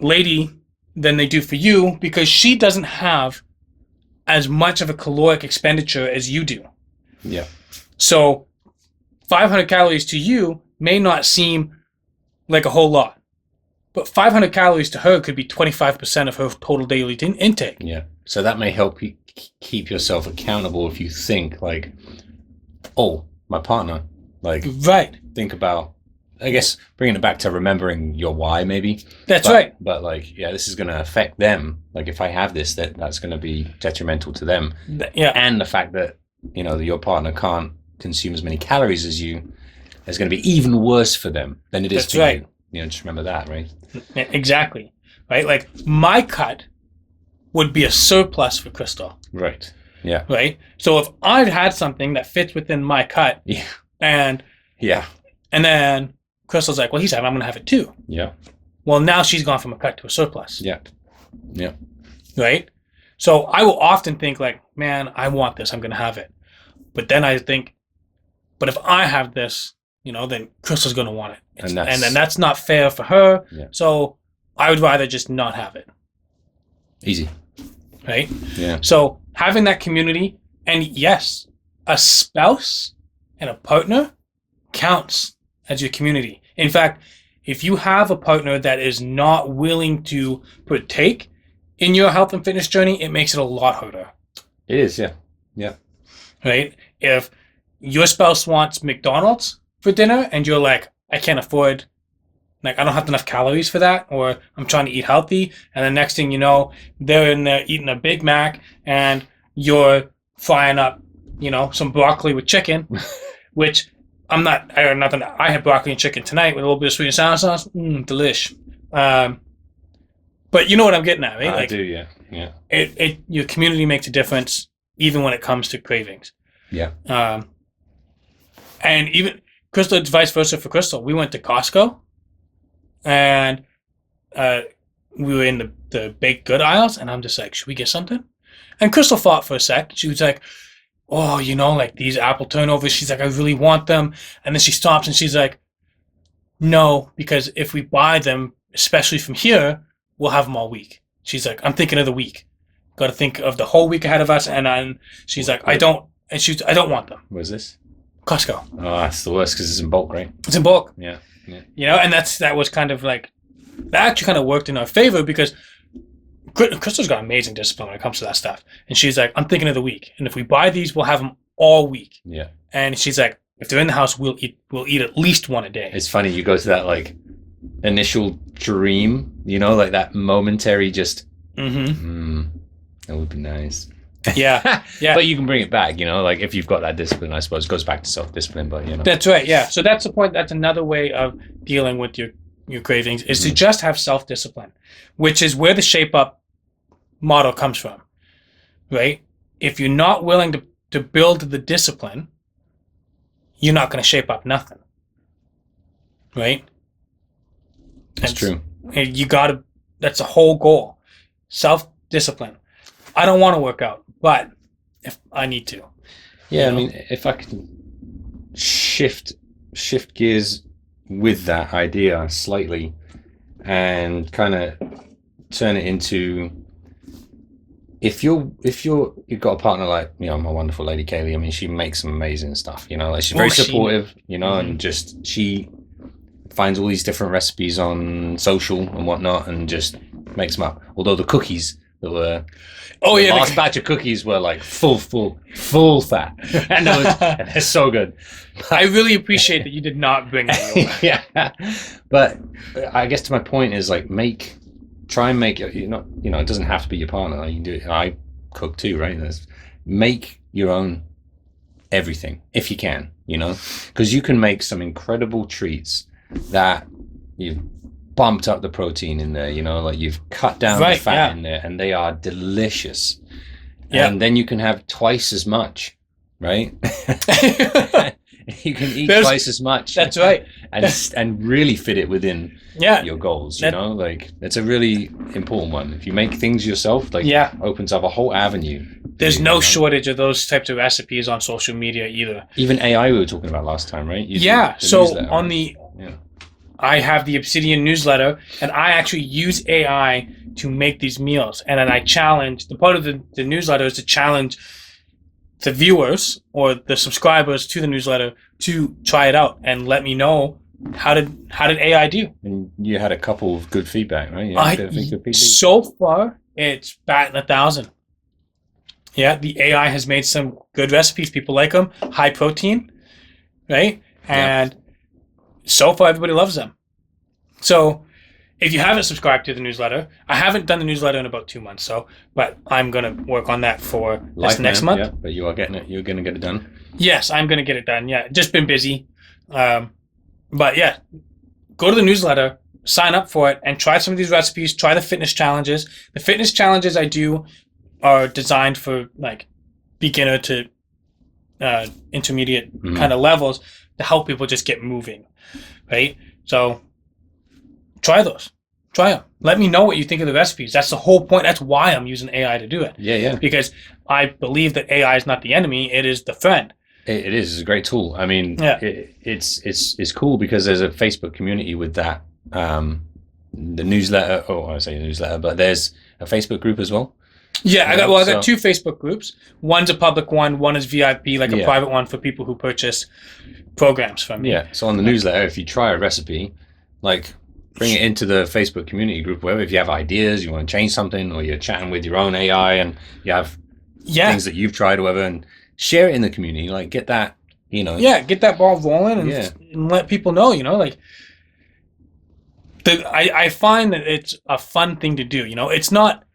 lady than they do for you, because she doesn't have as much of a caloric expenditure as you do. Yeah. So 500 calories to you may not seem like a whole lot, but 500 calories to her could be 25% of her total daily intake. Yeah. So that may help you keep yourself accountable if you think like, oh, my partner, like, right. Think about, I guess, bringing it back to remembering your why, maybe. That's right. But like, yeah, this is going to affect them. Like, if I have this, that's going to be detrimental to them. Yeah. And the fact that, your partner can't consume as many calories as you is going to be even worse for them than it is for you. Just remember that, right? Exactly. Right? Like, my cut would be a surplus for Crystal. Right. Yeah. Right? So if I've had something that fits within my cut, and then Crystal's like, well, I'm going to have it too. Yeah. Well, now she's gone from a cut to a surplus. Yeah. Yeah. Right? So I will often think like, man, I want this. I'm going to have it. But then I think, but if I have this, then Crystal's going to want it. And then that's not fair for her. Yeah. So I would rather just not have it. Easy. Right? Yeah. So having that community, and yes, a spouse and a partner counts as your community. In fact, if you have a partner that is not willing to partake in your health and fitness journey, it makes it a lot harder. It is, yeah. Yeah. Right? If your spouse wants McDonald's for dinner and you're like, I can't afford, like, I don't have enough calories for that, or I'm trying to eat healthy, and the next thing you know, they're in there eating a Big Mac and you're frying up, some broccoli with chicken, which I had broccoli and chicken tonight with a little bit of sweet and sour sauce. Delish. But you know what I'm getting at, right? I do, yeah. Yeah. Your community makes a difference even when it comes to cravings. Yeah. And even Crystal, it's vice versa for Crystal. We went to Costco and we were in the baked good aisles, and I'm just like, should we get something? And Crystal thought for a sec. She was like, oh, like these apple turnovers. She's like, I really want them. And then she stops and she's like, no, because if we buy them, especially from here, we'll have them all week. She's like, I'm thinking of the week. Got to think of the whole week ahead of us. And then she's like, I don't want them. Where's this? Costco. Oh, that's the worst because it's in bulk, right? It's in bulk. Yeah. Yeah. And that was kind of like, that actually kind of worked in our favor because Crystal's got amazing discipline when it comes to that stuff. And she's like, I'm thinking of the week. And if we buy these, we'll have them all week. Yeah. And she's like, if they're in the house, we'll eat at least one a day. It's funny. You go to that like initial dream, like that momentary just, that would be nice. Yeah. Yeah. But you can bring it back, like if you've got that discipline, I suppose it goes back to self-discipline, but That's right. Yeah. So that's the point. That's another way of dealing with your your cravings is to just have self-discipline, which is where the shape up model comes from, right? If you're not willing to build the discipline, you're not going to shape up nothing, right? That's true. And you got to, that's the whole goal. Self-discipline. I don't want to work out, but if I need to. Yeah, I mean, if I can shift gears with that idea slightly and kind of turn it into, if you've got a partner like, you know, my wonderful lady Kaylee, I mean, she makes some amazing stuff, you know, like she's very supportive, you know, and just she finds all these different recipes on social and whatnot and just makes them up. Although the cookies that were the last batch of cookies were like full fat, and they're so good. I really appreciate that you did not bring it. Yeah, but I guess to my point is like try and make it. You know, it doesn't have to be your partner. You can do it. I cook too, right? Make your own everything if you can. You know, because you can make some incredible treats that you've bumped up the protein in there, you know, like you've cut down the fat in there, and they are delicious. Yeah. And then you can have twice as much, right? You can eat twice as much. That's right. And really fit it within your goals, you know? Like, it's a really important one. If you make things yourself, like, opens up a whole avenue. There's no shortage of those types of recipes on social media either. Even AI we were talking about last time, right? So on I have the Obsidian newsletter, and I actually use AI to make these meals. And then I challenge, the part of the newsletter is to challenge the viewers or the subscribers to the newsletter to try it out and let me know how did AI do. And you had a couple of good feedback, right? So far, it's batting 1,000. Yeah, the AI has made some good recipes. People like them. High protein, right? And so far, everybody loves them. So if you haven't subscribed to the newsletter, I haven't done the newsletter in about 2 months, but I'm going to work on that for this next month. Yeah, but you are getting it. You're going to get it done. Yes, I'm going to get it done. Yeah, just been busy. But yeah, go to the newsletter, sign up for it, and try some of these recipes. Try the fitness challenges. The fitness challenges I do are designed for like beginner to intermediate kind of levels to help people just get moving, right? So try those. Try them. Let me know what you think of the recipes. That's the whole point. That's why I'm using AI to do it. Yeah. Because I believe that AI is not the enemy. It is the friend. It is. It's a great tool. I mean, it's cool because there's a Facebook community with that. The newsletter. Oh, I say newsletter, but there's a Facebook group as well. Yeah, I got two Facebook groups. One's a public one. One is VIP, like a private one for people who purchase programs from me. Yeah. So on the newsletter, if you try a recipe, like bring it into the Facebook community group, wherever. If you have ideas, you want to change something, or you're chatting with your own AI and you have things that you've tried, or whatever, and share it in the community. Like get that, you know. Yeah, get that ball rolling and let people know, you know, like. I find that it's a fun thing to do. You know, it's not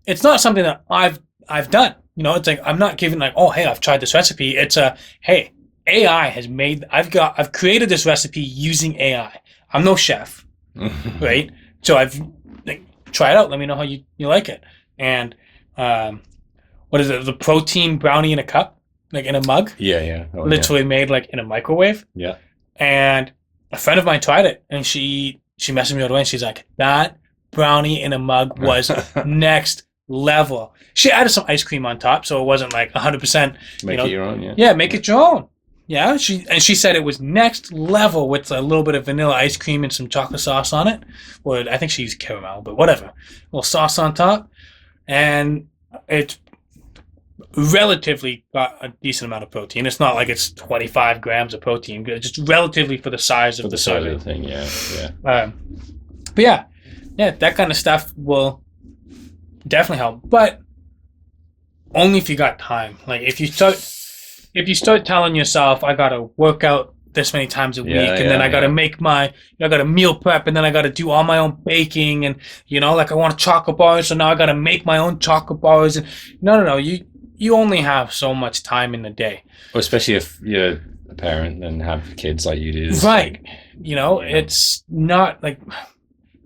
something that I've done. You know, it's like I'm not giving like, oh hey, I've tried this recipe. It's hey, AI has made. I've created this recipe using AI. I'm no chef, right? So I've try it out. Let me know how you like it. And what is it? The protein brownie in a cup, like in a mug. Yeah. Literally made like in a microwave. Yeah. And a friend of mine tried it, and she messaged me all the way, and she's like, that brownie in a mug was next level. She added some ice cream on top, so it wasn't like 100%. Make it your own, Yeah, make it your own. Yeah, she said it was next level with a little bit of vanilla ice cream and some chocolate sauce on it. Or I think she used caramel, but whatever. A little sauce on top. And it's relatively got a decent amount of protein. It's not like it's 25 grams of protein, just relatively for the size of the size of the thing. Yeah. But yeah, that kind of stuff will definitely help, but only if you got time. Like if you start telling yourself, I gotta work out this many times a week, and then I gotta I gotta meal prep, and then I gotta do all my own baking, and like I want a chocolate bar, so now I gotta make my own chocolate bars. And no, you only have so much time in the day. Well, especially if you're a parent and have kids like you do. Right. It's not like,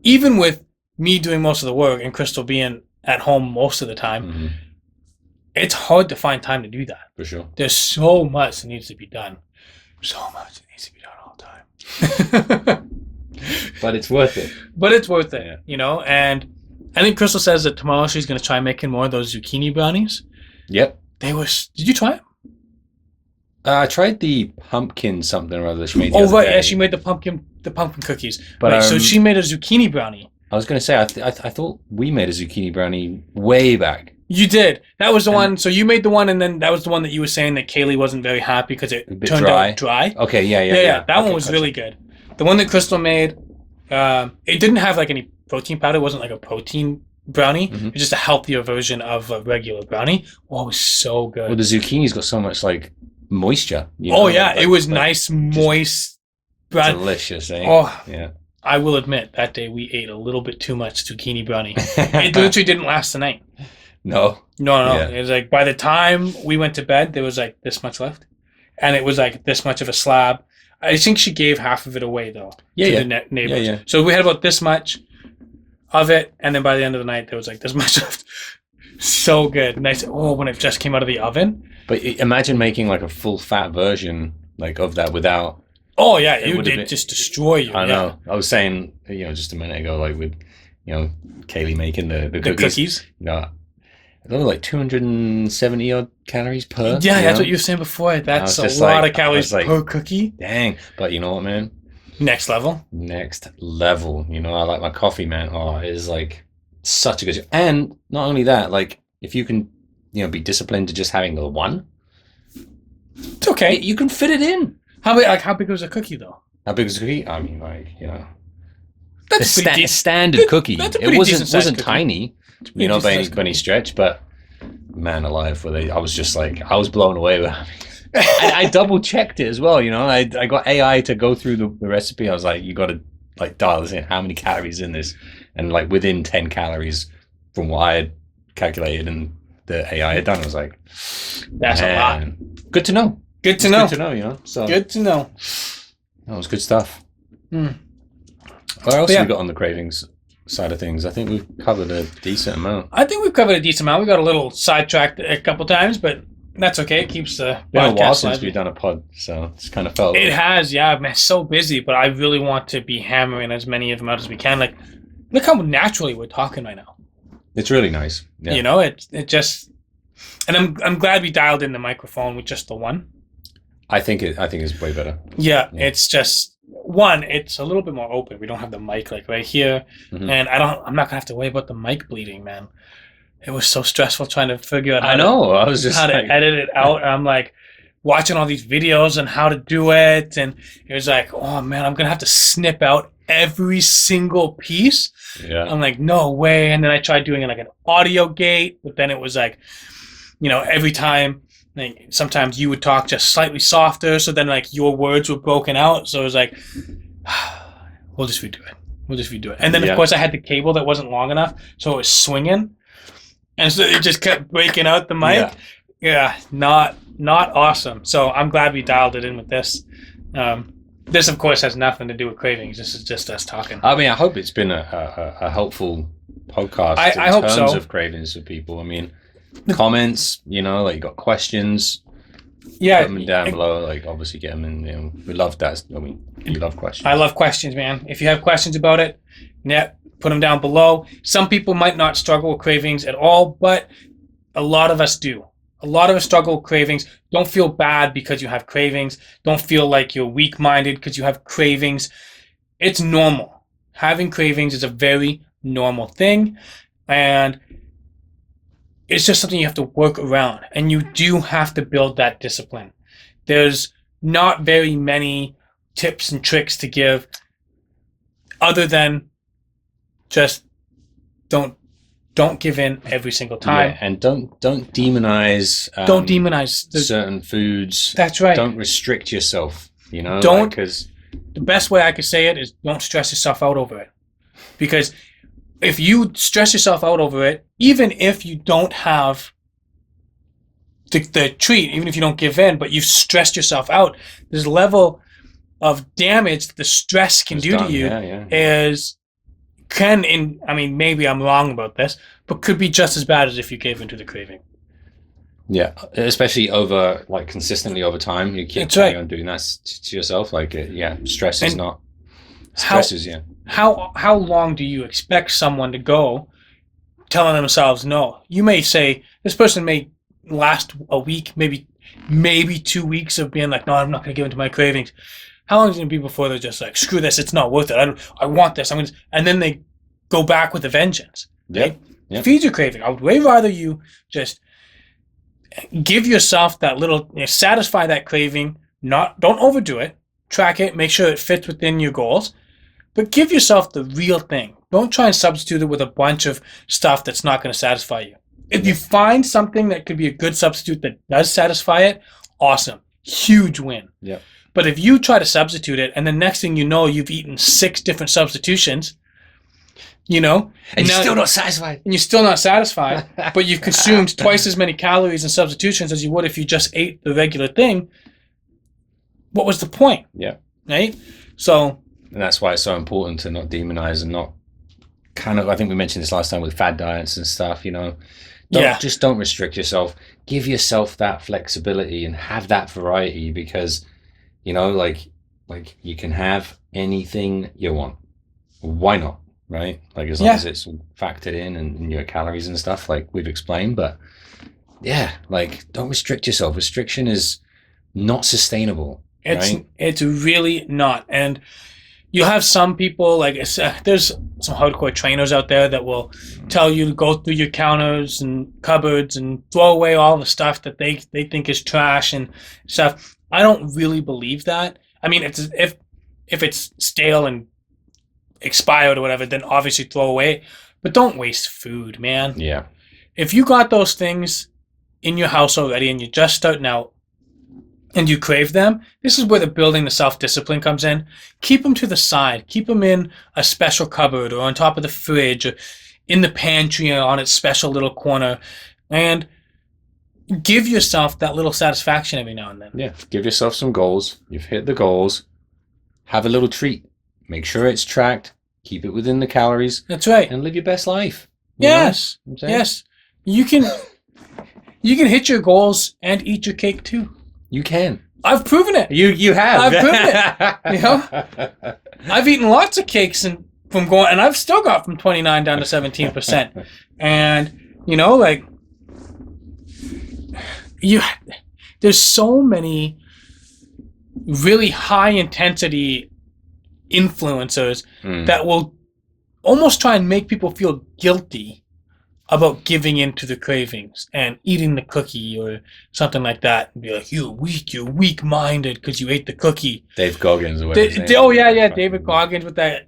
even with me doing most of the work and Crystal being at home most of the time, it's hard to find time to do that. For sure. There's so much that needs to be done. So much that needs to be done all the time. But it's worth it. But it's worth it, and I think Crystal says that tomorrow she's going to try making more of those zucchini brownies. Yep. Did you try them? I tried the pumpkin something or other she made the Oh, other right. day. Yeah, she made the pumpkin cookies. But, right, so she made a zucchini brownie. I was going to say, I thought we made a zucchini brownie way back. You did. That was the one. So you made the one, and then that was the one that you were saying that Kaylee wasn't very happy because it turned out dry. Okay, yeah. That one was really good. The one that Crystal made, it didn't have like any protein powder. It wasn't like a protein brownie. It's just a healthier version of a regular brownie. Oh, it was so good. Well, the zucchini's got so much like moisture. It was nice, moist, delicious. Eh? Oh, yeah. I will admit that day we ate a little bit too much zucchini brownie. It literally didn't last the night. No. Yeah. It was like by the time we went to bed, there was like this much left, and it was like this much of a slab. I think she gave half of it away though to the neighbors. Yeah. So we had about this much of it, and then by the end of the night, there was like this much left. So good, nice. Oh, when it just came out of the oven. But imagine making like a full fat version like of that without. Oh yeah, it would just destroy you. I know. I was saying, just a minute ago, like with, Kaylee making the cookies. They were like 270 odd calories per. Yeah, that's what you were saying before. That's a lot of calories per cookie. Dang. But you know what, man? Next level. I like my coffee, man. Oh, it is like such a good. And not only that, like if you can, be disciplined to just having the one. It's okay. You can fit it in. How big was a cookie though? How big was a cookie? I mean, That's a standard cookie. It wasn't tiny. By any stretch, but man alive, I was blown away with I double checked it as well, I got AI to go through the recipe. I was like, you got to like dial this in, how many calories in this, and like within 10 calories from what I had calculated and the AI had done, I was like, that's a lot. Good to know. Good to know. So good to know. That was good stuff. What else have we got on the cravings side of things? I think we've covered a decent amount. I think we've covered a decent amount. We got a little sidetracked a couple times, but that's okay. It keeps the been a while since lively. we've done a pod, so it's kind of felt. It has, yeah. I've been so busy, but I really want to be hammering as many of them out as we can. Like, look how naturally we're talking right now. It's really nice. Yeah. It just, and I'm glad we dialed in the microphone with just the one. I think it's way better. Yeah, it's just it's a little bit more open. We don't have the mic like right here, and I'm not gonna have to worry about the mic bleeding, man. It was so stressful trying to figure out I was just how to edit it out. And I'm like watching all these videos on how to do it, and it was like, oh man, I'm gonna have to snip out every single piece. Yeah. I'm like, no way. And then I tried doing like an audio gate, but then it was like, every time. Like, sometimes you would talk just slightly softer, so then like your words were broken out. So it was like, we'll just redo it. And then of course I had the cable that wasn't long enough, so it was swinging, and so it just kept breaking out the mic. Yeah, not awesome. So I'm glad we dialed it in with this. This of course has nothing to do with cravings. This is just us talking. I mean, I hope it's been a helpful podcast I hope terms so. Of cravings for people. I mean. Comments, like you got questions, put them down below. Like obviously get them in. We love that. I mean, you love questions. I love questions, man. If you have questions about it, put them down below. Some people might not struggle with cravings at all, but a lot of us do. A lot of us struggle with cravings. Don't feel bad because you have cravings. Don't feel like you're weak-minded because you have cravings. It's normal. Having cravings is a very normal thing, and it's just something you have to work around, and you do have to build that discipline. There's not very many tips and tricks to give other than just don't give in every single time. Yeah, and don't demonize certain foods. That's right. Don't restrict yourself, because the best way I could say it is don't stress yourself out over it. Because if you stress yourself out over it, even if you don't have the treat, even if you don't give in, but you've stressed yourself out. There's a level of damage that the stress can do to you I mean, maybe I'm wrong about this, but could be just as bad as if you gave into the craving. Yeah, especially over like consistently over time, you keep carrying on doing that to yourself. Like, stress is not. Stress is How long do you expect someone to go telling themselves no? You may say this person may last a week, maybe 2 weeks of being like, no, I'm not going to give into my cravings. How long is it going to be before they're just like, screw this, it's not worth it. I want this. And then they go back with a vengeance. Right? Yep. Feed your craving. I would way rather you just give yourself that little, satisfy that craving. Don't overdo it. Track it. Make sure it fits within your goals. But give yourself the real thing. Don't try and substitute it with a bunch of stuff that's not going to satisfy you. If you find something that could be a good substitute that does satisfy it, awesome. Huge win. Yeah. But if you try to substitute it, and the next thing you know, you've eaten 6 different substitutions, and you're still not satisfied. And you're still not satisfied, but you've consumed twice as many calories and substitutions as you would if you just ate the regular thing. What was the point? Yeah. Right? So... And that's why it's so important to not demonize and not I think we mentioned this last time with fad diets and stuff, Just don't restrict yourself. Give yourself that flexibility and have that variety because, like you can have anything you want. Why not? Right? Like as long as it's factored in your calories and stuff like we've explained. But don't restrict yourself. Restriction is not sustainable. It's really not. And you'll have some people there's some hardcore trainers out there that will tell you to go through your counters and cupboards and throw away all the stuff that they think is trash and stuff. I don't really believe that. I mean, if it's stale and expired or whatever, then obviously throw away. But don't waste food, man. Yeah. If you got those things in your house already and you're just starting out, and you crave them, this is where the building the self-discipline comes in. Keep them to the side. Keep them in a special cupboard or on top of the fridge or in the pantry or on its special little corner. And give yourself that little satisfaction every now and then. Yeah, give yourself some goals. You've hit the goals. Have a little treat. Make sure it's tracked. Keep it within the calories. That's right. And live your best life. Yes. Yes. You can hit your goals and eat your cake too. You can. I've proven it. You have. I've proven it. I've eaten lots of cakes and I've still got from 29 down to 17%. And there's so many really high intensity influencers that will almost try and make people feel guilty about giving in to the cravings and eating the cookie or something like that and be like, you're weak-minded because you ate the cookie. Dave Goggins or whatever. David Goggins with that.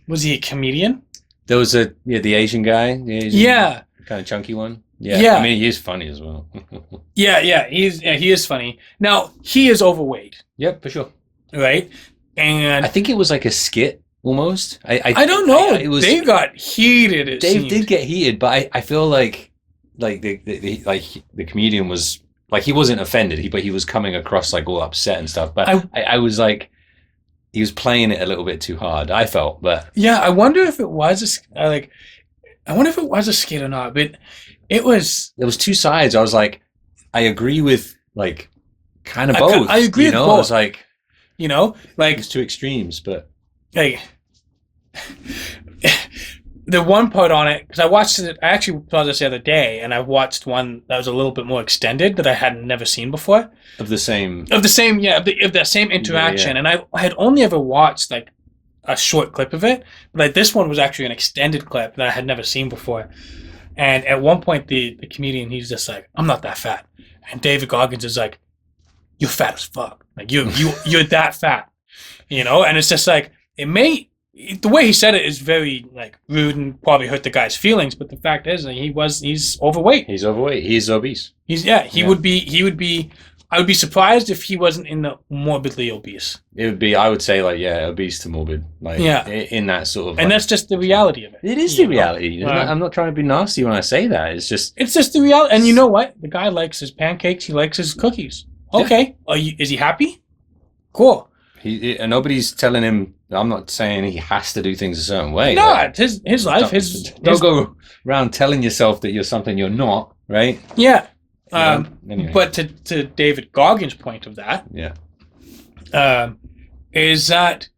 Was he a comedian? There was the Asian guy. Kind of chunky one. Yeah. I mean, he's funny as well. He is funny. Now, he is overweight. Yep, for sure. Right? And I think it was like a skit. Almost. I don't know. Dave got heated. Dave did get heated, but I feel like the comedian was like he wasn't offended, but he was coming across like all upset and stuff. But I was like, he was playing it a little bit too hard. I felt, but I wonder if it was a skit or not. But there was 2 sides. I was like, I agree with like kind of both. I agree with both. I was like, it's 2 extremes, but. Hey, the one part on it, because I watched it, I actually saw this the other day, and I watched one that was a little bit more extended that I had never seen before. Of the same interaction. Yeah. And I had only ever watched like a short clip of it, but like this one was actually an extended clip that I had never seen before. And at one point, the comedian, he's just like, I'm not that fat. And David Goggins is like, you're fat as fuck. Like you're that fat, and it's just like, the way he said it is very like rude and probably hurt the guy's feelings, but the fact is like, he's overweight. He's overweight. He's obese. He would be I would be surprised if he wasn't in the morbidly obese. It would be, I would say, like, yeah, obese to morbid, like, Yeah. in that sort of. And like, that's just the reality of it. it is the reality. Um, I'm not trying to be nasty when I say that. It's just the reality. And you know what? The guy likes his pancakes. He likes his cookies. Okay. Is he happy? Cool. and nobody's telling him. I'm not saying he has to do things a certain way. No, Like, it's his life. Don't go around telling yourself that you're something you're not, right? Yeah. Anyway. But to David Goggins' point of that, Yeah. is that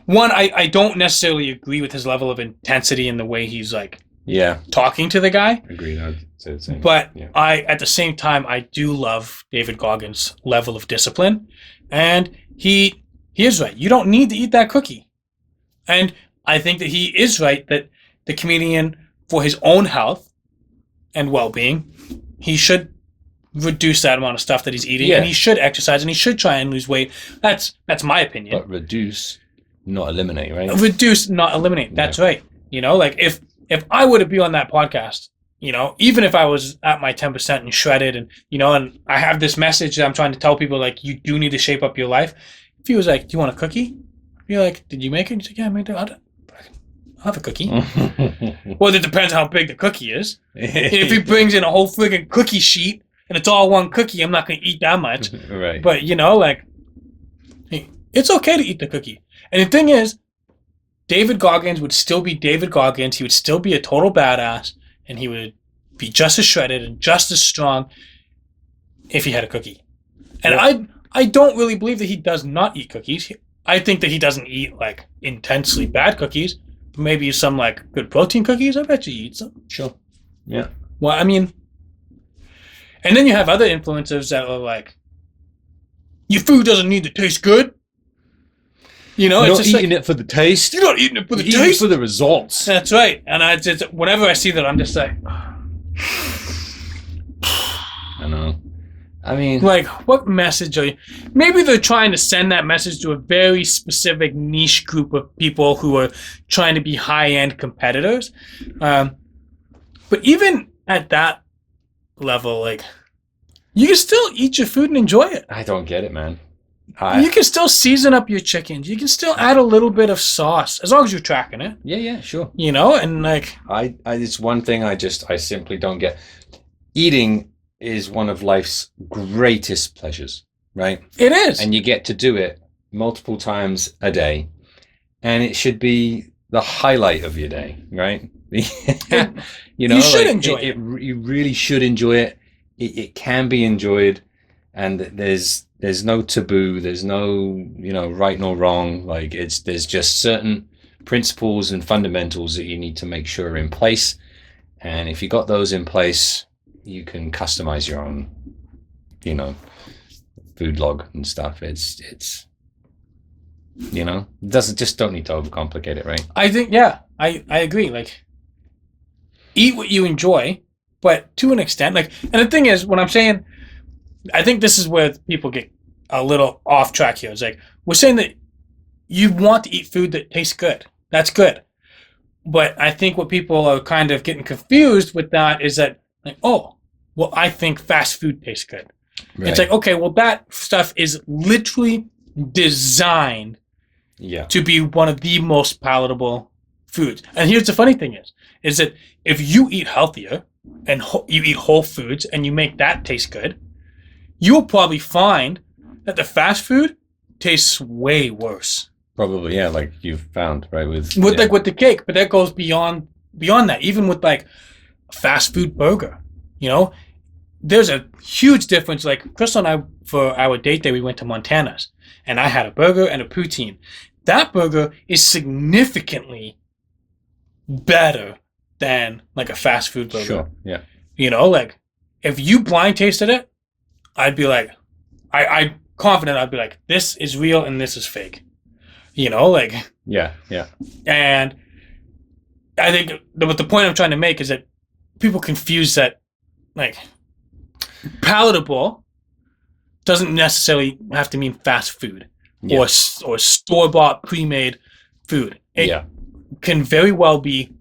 one, I don't necessarily agree with his level of intensity in the way he's like Yeah. talking to the guy. Agreed. I'd say the same. But Yeah. at the same time, I do love David Goggins' level of discipline, and he is right. You don't need to eat that cookie, and I think that he is right that the comedian, for his own health and well-being, he should reduce that amount of stuff that he's eating, and he should exercise, and he should try and lose weight. That's my opinion. But reduce, not eliminate, right? Reduce, not eliminate. That's right. You know, like if I were to be on that podcast, you know, even if I was at my 10% and shredded, and you know, and I have this message that I'm trying to tell people, like, you do need to shape up your life. If he was like, "Do you want a cookie?" I'd be like, "Did you make it?" He's like, "Yeah, I made it. I'll have a cookie." Well, it depends how big the cookie is. If he brings in a whole friggin' cookie sheet and it's all one cookie, I'm not going to eat that much. Right. But, you know, like, hey, it's okay to eat the cookie. And the thing is, David Goggins would still be David Goggins. He would still be a total badass, and he would be just as shredded and just as strong if he had a cookie. And I don't really believe that he does not eat cookies. I think that he doesn't eat, like, intensely bad cookies. Maybe some, like, good protein cookies. I bet you he eats them. Sure. Yeah. Well, I mean, and then you have other influencers that are like, your food doesn't need to taste good. You know, You're it's not just eating it for the taste. You're not eating it for the You're eating it taste. for the results. That's right. And I just, whenever I see that, I'm just like, I know. I mean, like, what message are you? Maybe they're trying to send that message to a very specific niche group of people who are trying to be high-end competitors. But even at that level, like, you can still eat your food and enjoy it. I don't get it, man. You can still season up your chickens. You can still add a little bit of sauce, as long as you're tracking it. Yeah, sure. You know, and like, I it's one thing I simply don't get. Eating is one of life's greatest pleasures, right? it is. And you get to do it multiple times a day, and it should be the highlight of your day, right? You know, you should enjoy it. You really should enjoy it. It can be enjoyed, and there's no taboo. There's no, you know, right nor wrong. Like, there's just certain principles and fundamentals that you need to make sure are in place. And if you got those in place, you can customize your own, you know, food log and stuff. It's you know, don't need to overcomplicate it, right? I think, yeah, I agree. Like, eat what you enjoy, but to an extent. Like, and the thing is, when I'm saying, I think this is where people get a little off track here. It's like, we're saying that you want to eat food that tastes good. That's good. But I think what people are kind of getting confused with that is that, like, oh, well, I think fast food tastes good. Right. It's like, okay, well, that stuff is literally designed to be one of the most palatable foods. And here's the funny thing is that if you eat healthier and you eat whole foods and you make that taste good, you'll probably find that the fast food tastes way worse. Probably, yeah, like you've found, right? With like with the cake, but that goes beyond that. Even with like a fast food burger, you know, there's a huge difference. Like Crystal and I, for our date day, we went to Montana's, and I had a burger and a poutine. That burger is significantly better than like a fast food burger. Sure, yeah. You know, like if you blind tasted it, I'd be like, I'm confident I'd be like, this is real and this is fake. You know, like. Yeah. And I think what the point I'm trying to make is that people confuse that, like, palatable doesn't necessarily have to mean fast food or store-bought, pre-made food. It can very well be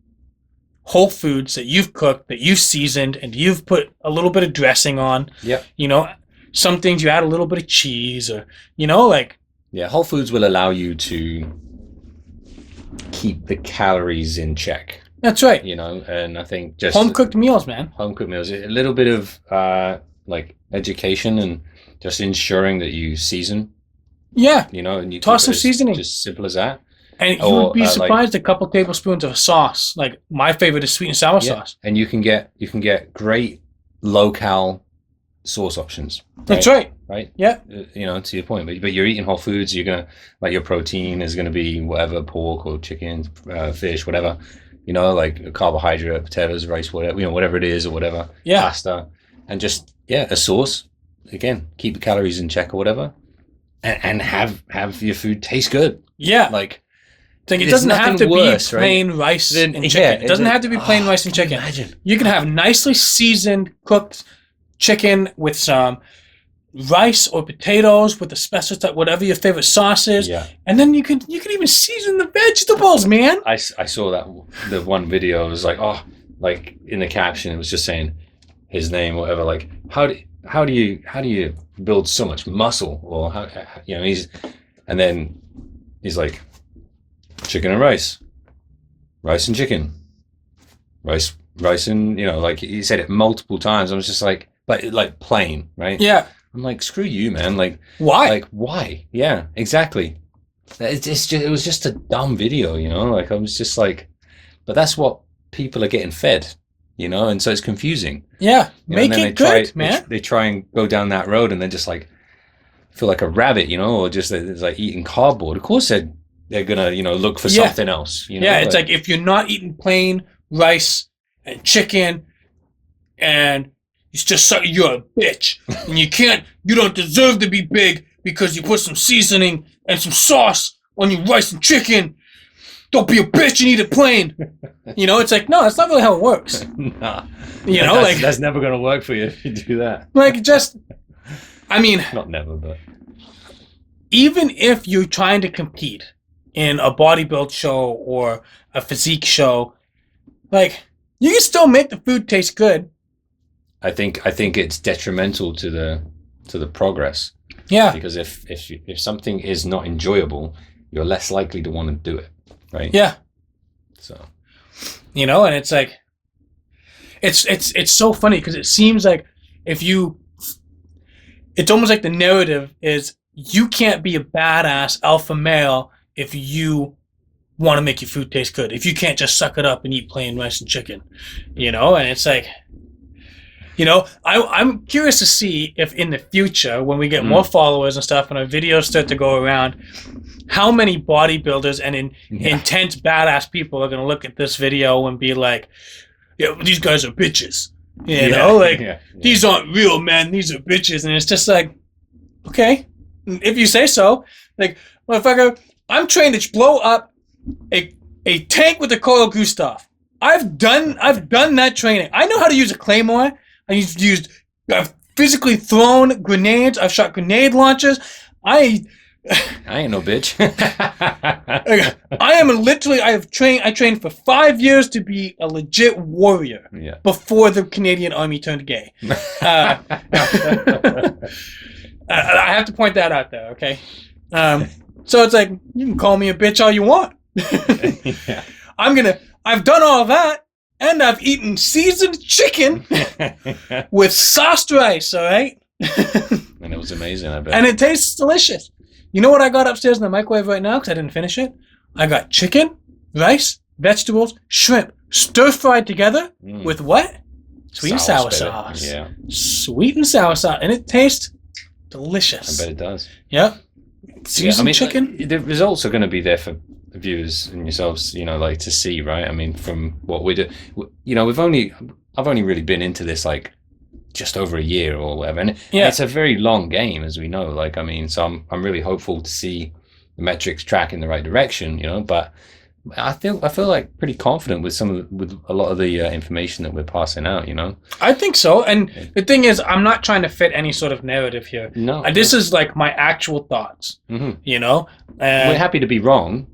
whole foods that you've cooked, that you've seasoned, and you've put a little bit of dressing on. Yeah. You know, some things you add a little bit of cheese, or like. Yeah, Whole Foods will allow you to keep the calories in check. That's right. And I think just home cooked meals, man. Home cooked meals, a little bit of like education and just ensuring that you season. Yeah. And you toss some seasoning. Just simple as that. And you would be surprised, a couple tablespoons of sauce. Like my favorite is sweet and sour sauce. And you can get great low-cal sauce options. Right? That's right. Right. Yeah. To your point, but you're eating Whole Foods. You're gonna, like, your protein is gonna be whatever, pork or chicken, fish, whatever. Like a carbohydrate, potatoes, rice, whatever. Whatever it is or whatever. Yeah. Pasta, and just a sauce. Again, keep the calories in check or whatever, and have your food taste good. Yeah. Like. It doesn't have to be plain rice and chicken. It doesn't have to be plain rice and chicken. Imagine. You can have nicely seasoned, cooked chicken with some rice or potatoes with the special type, whatever your favorite sauce is. Yeah. And then you can even season the vegetables, man. I saw that the one video. It was like, like in the caption, it was just saying his name or whatever. Like, how do you build so much muscle? Or and then he's like, chicken and rice and chicken, rice and like he said it multiple times. I was just like, but like plain, right? Yeah. I'm like, screw you, man. Like, why? Like, why? Yeah, exactly. It was just a dumb video, Like I was just like, but that's what people are getting fed, and so it's confusing. Yeah, make it good, man. They try and go down that road and then just like feel like a rabbit, or just it's like eating cardboard. Of course they're gonna, look for something else. Yeah, it's like if you're not eating plain rice and chicken, and it's just you're a bitch, and you don't deserve to be big because you put some seasoning and some sauce on your rice and chicken. Don't be a bitch and eat it plain. It's like, no, that's not really how it works. Nah, that's never gonna work for you if you do that. Like, just, I mean, not never, but even if you're trying to compete in a bodybuild show or a physique show, like, you can still make the food taste good. I think it's detrimental to the progress. Yeah. Because if something is not enjoyable, you're less likely to want to do it, right? Yeah. So, and it's like, it's so funny because it seems like it's almost like the narrative is you can't be a badass alpha male if you want to make your food taste good. If you can't just suck it up and eat plain rice and chicken, and it's like, I'm curious to see if in the future, when we get more followers and stuff and our videos start to go around, how many bodybuilders and intense badass people are going to look at this video and be like, yeah, these guys are bitches. These aren't real men, these are bitches. And it's just like, okay, if you say so. Like, motherfucker, I'm trained to blow up a tank with a Carl Gustav. I've done that training. I know how to use a claymore. I've physically thrown grenades. I've shot grenade launchers. I ain't no bitch. I trained for 5 years to be a legit warrior. Yeah. Before the Canadian Army turned gay. I have to point that out there, okay? So it's like, you can call me a bitch all you want. Yeah. I've done all that, and I've eaten seasoned chicken with sauced rice, all right? And it was amazing, I bet. And it tastes delicious. You know what I got upstairs in the microwave right now because I didn't finish it? I got chicken, rice, vegetables, shrimp, stir-fried together with what? Sweet and sour sauce. Yeah. Sweet and sour sauce. And it tastes delicious. I bet it does. Yep. Seasoned chicken. The results are going to be there for the viewers and yourselves, like to see, right? I mean, from what we do, I've only really been into this like just over a year or whatever, and it's a very long game, as we know. Like, I mean, so I'm really hopeful to see the metrics track in the right direction, but I feel like pretty confident with with a lot of the information that we're passing out. I think so. And the thing is, I'm not trying to fit any sort of narrative here. No, this is like my actual thoughts. Mm-hmm. We're happy to be wrong.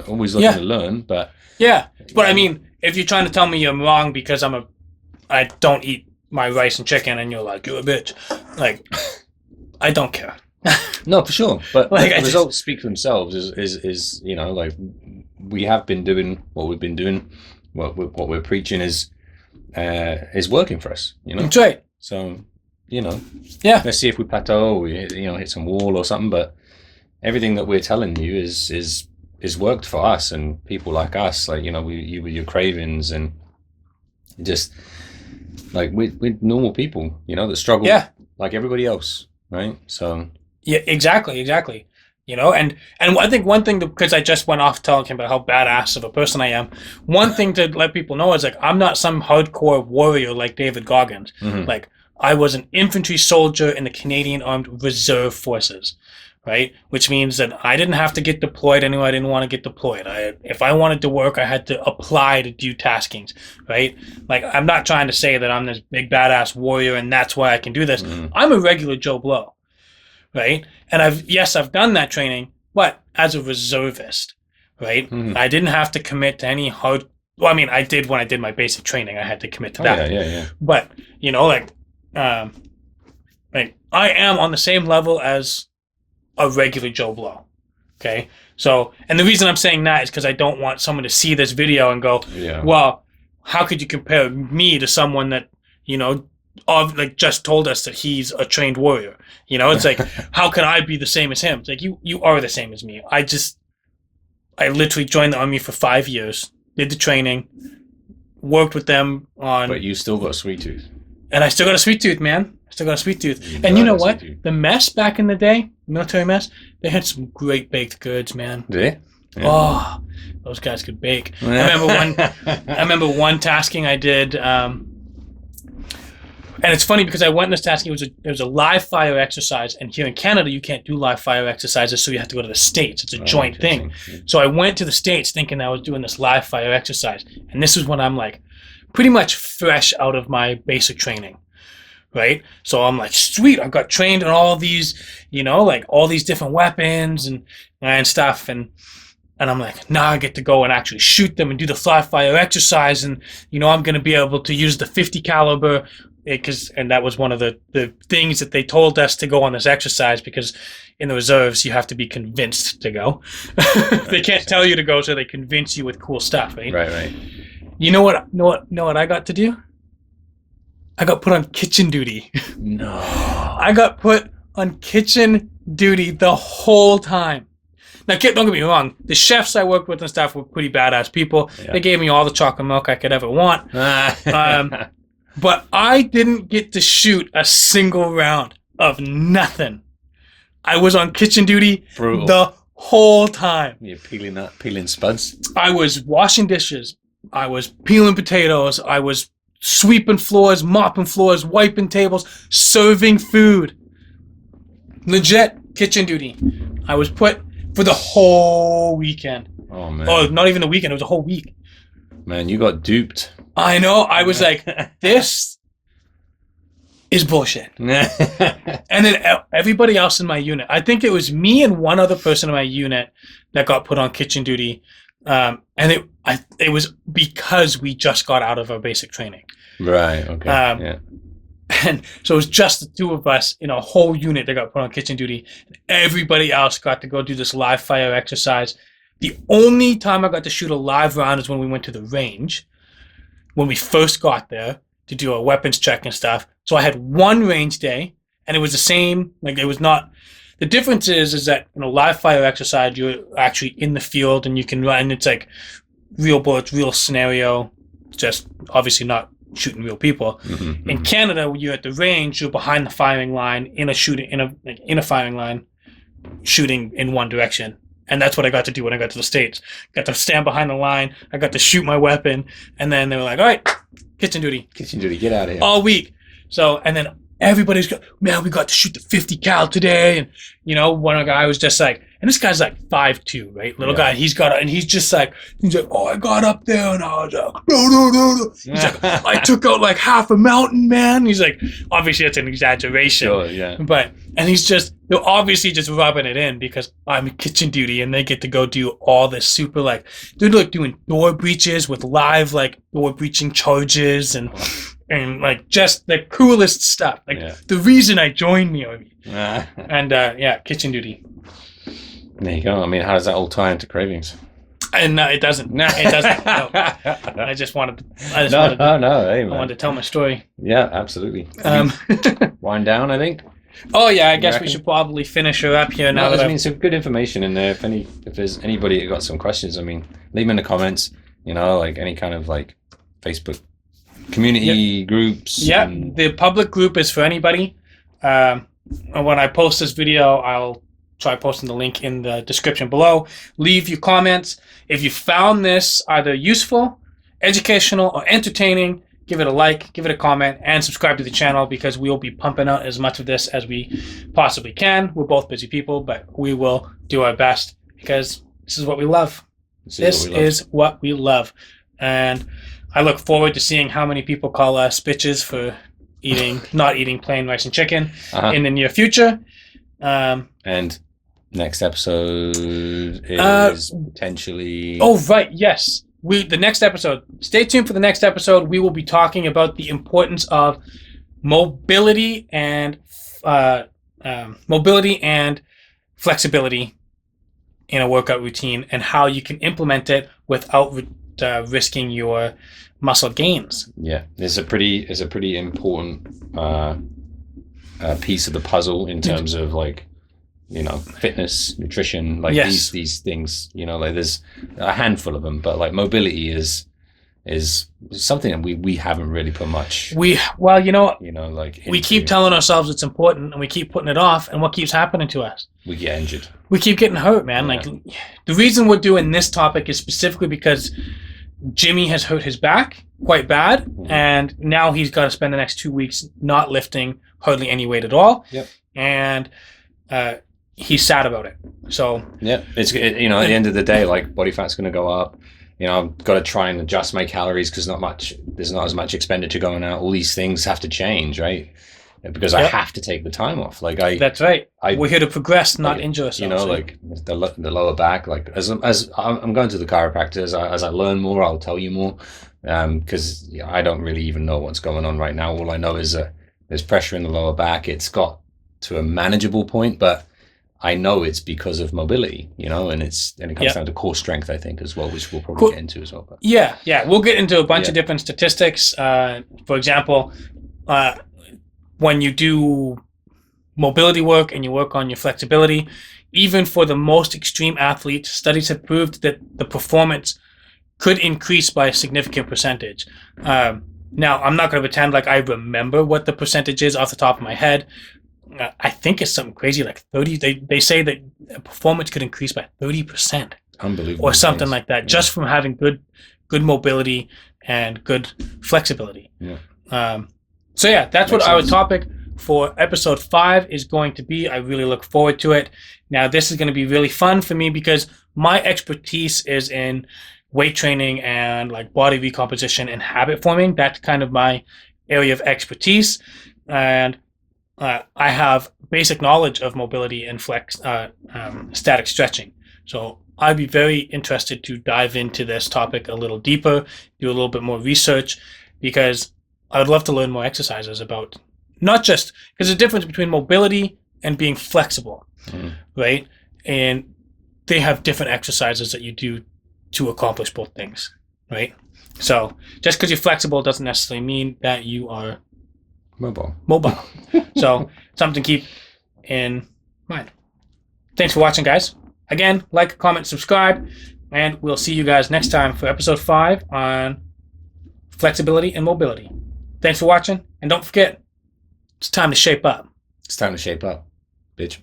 Always looking to learn. But I mean, if you're trying to tell me I'm wrong because I don't eat my rice and chicken, and you're like, you're a bitch. Like, I don't care. No, for sure. But Like, the I just- results speak for themselves. Is you know, like we have been doing what we've been doing. What we're preaching is working for us. You know. That's right. So, you know, Yeah. let's see if we plateau, or we hit some wall or something. But everything that we're telling you is worked for us and people like us. Like, you know, you with your cravings, and just like we're normal people, you know, that struggle Yeah. like everybody else, right? So Yeah, exactly. You know, and I think one thing, because I just went off telling him about how badass of a person I am, one thing to let people know is, like, I'm not some hardcore warrior like David Goggins. mhm. Like, I was an infantry soldier in the Canadian Armed Reserve Forces, right? Which means that I didn't have to get deployed anywhere I didn't want to get deployed. If I wanted to work, I had to apply to do taskings, right? Like, I'm not trying to say that I'm this big badass warrior and that's why I can do this. Mhm. I'm a regular Joe Blow. Right? And I've done that training, but as a reservist, right? Mhm. I didn't have to commit to any hard. Well, I mean, I did when I did my basic training. I had to commit to Oh, that. yeah. But you know, like I am on the same level as a regular Joe Blow. Okay, so, and the reason I'm saying that is because I don't want someone to see this video and go, Yeah. well, how could you compare me to someone that, you know, like just told us that he's a trained warrior? You know, it's like, how can I be the same as him? It's like, you are the same as me. I literally joined the army for 5 years, did the training, worked with them on, But you still got a sweet tooth. and I still got a sweet tooth, man. I still got a sweet tooth. You And you know got a what? sweet tooth. The mess back in the day, military mess, they had some great baked goods, man. Did you? Oh, those guys could bake. I remember one tasking I did, and it's funny because I went in this tasking. It was a live fire exercise, and here in Canada you can't do live fire exercises, so you have to go to the States. It's a joint thing. Interesting. So I went to the States thinking I was doing this live fire exercise, and this is when I'm like pretty much fresh out of my basic training, right? So I'm like, sweet, I got trained on all these, you know, like all these different weapons and stuff, and I'm like, now I get to go and actually shoot them and do the fly fire exercise, and you know, I'm going to be able to use the 50 caliber, and that was one of the things that they told us to go on this exercise, because in the reserves you have to be convinced to go. They can't tell you to go, so they convince you with cool stuff, right? Right. You know what I got to do? I got put on kitchen duty. No. I got put on kitchen duty the whole time. Now, don't get me wrong. The chefs I worked with and stuff were pretty badass people. Yeah. They gave me all the chocolate milk I could ever want. But I didn't get to shoot a single round of nothing. I was on kitchen duty Brutal. the whole time. You're peeling spuds. I was washing dishes. I was peeling potatoes. I was sweeping floors, mopping floors, wiping tables, serving food. Legit kitchen duty. I was put for the whole weekend. Oh man. Oh, not even a weekend. It was a whole week. Man, you got duped. I know. I was like, this is bullshit. And then everybody else in my unit, I think it was me and one other person in my unit that got put on kitchen duty. And it was because we just got out of our basic training. Right. Okay. Yeah. And so it was just the two of us in a whole unit that got put on kitchen duty. Everybody else got to go do this live fire exercise. The only time I got to shoot a live round is when we went to the range, when we first got there to do a weapons check and stuff. So I had one range day, and it was the same. Like, it was not. The difference is that in a live fire exercise, you're actually in the field and you can run. It's like real bullets, real scenario. Just obviously not shooting real people. Mm-hmm, In Canada, when you're at the range, you're behind the firing line in a firing line, shooting in one direction. And that's what I got to do when I got to the States. Got to stand behind the line. I got to shoot my weapon. And then they were like, all right, kitchen duty. Kitchen duty, get out of here. All week. So, and then everybody's got, man, we got to shoot the 50 cal today. And, you know, one guy was just like, and this guy's like 5'2", right? Little guy. He's just like, oh, I got up there and I was like, no. He's like, I took out like half a mountain, man. He's like, obviously that's an exaggeration. Sure, yeah. And they're obviously just rubbing it in because I'm kitchen duty and they get to go do all this super, like, they're like doing door breaches with live, like, door breaching charges and and like just the coolest stuff. Like the reason I joined Meomi. And kitchen duty. There you go. I mean, how does that all tie into cravings? And it doesn't. No, it doesn't. No. I just wanted. Hey, man. I wanted to tell my story. Yeah, absolutely. Wind down, I think. Oh yeah, I guess we should probably finish her up here now. I mean, some good information in there. If there's anybody that got some questions, I mean, leave them in the comments. You know, like any kind of like Facebook community groups. Yeah, the public group is for anybody. When I post this video, I'll try posting the link in the description below. Leave your comments. If you found this either useful, educational, or entertaining, give it a like, give it a comment, and subscribe to the channel because we will be pumping out as much of this as we possibly can. We're both busy people, but we will do our best because this is what we love. This is what we love. And I look forward to seeing how many people call us bitches for not eating plain rice and chicken in the near future. And next episode is potentially... Oh, right, yes. The next episode. Stay tuned for the next episode. We will be talking about the importance of mobility and flexibility in a workout routine and how you can implement it without risking your muscle gains. Yeah, it's a pretty important piece of the puzzle in terms of like, you know, fitness, nutrition, like these things, you know, like there's a handful of them, but like mobility is something that we haven't really put much. We keep telling ourselves it's important and we keep putting it off, and what keeps happening to us? We get injured. We keep getting hurt, man. Yeah. Like the reason we're doing this topic is specifically because Jimmy has hurt his back quite bad, and now he's got to spend the next 2 weeks not lifting hardly any weight at all. Yep. And he's sad about it. So yeah, at the end of the day, like body fat's going to go up. You know, I've got to try and adjust my calories because there's not as much expenditure going out. All these things have to change, right? Because I have to take the time off. Like that's right. We're here to progress, not injure ourselves. You know, like the lower back. Like as I'm going to the chiropractor, as I learn more, I'll tell you more. Because I don't really even know what's going on right now. All I know is that there's pressure in the lower back. It's got to a manageable point, but I know it's because of mobility, you know, and it comes down to core strength, I think, as well, which we'll probably get into as well. But. Yeah, we'll get into a bunch of different statistics. For example, when you do mobility work and you work on your flexibility, even for the most extreme athletes, studies have proved that the performance could increase by a significant percentage. Now, I'm not going to pretend like I remember what the percentage is off the top of my head. I think it's something crazy like 30. They say that performance could increase by 30%. Unbelievable. Or something like that, just from having good mobility and good flexibility. Yeah. That's what our topic for episode 5 is going to be. I really look forward to it. Now, this is going to be really fun for me because my expertise is in weight training and like body recomposition and habit forming. That's kind of my area of expertise. And I have basic knowledge of mobility and static stretching. So I'd be very interested to dive into this topic a little deeper, do a little bit more research, because I would love to learn more exercises about not just because there's a difference between mobility and being flexible, right? And they have different exercises that you do to accomplish both things, right? So just because you're flexible doesn't necessarily mean that you are mobile. So something to keep in mind. Thanks for watching, guys. Again, like, comment, subscribe, and we'll see you guys next time for episode 5 on flexibility and mobility. Thanks for watching, and don't forget, it's time to shape up. It's time to shape up, bitch.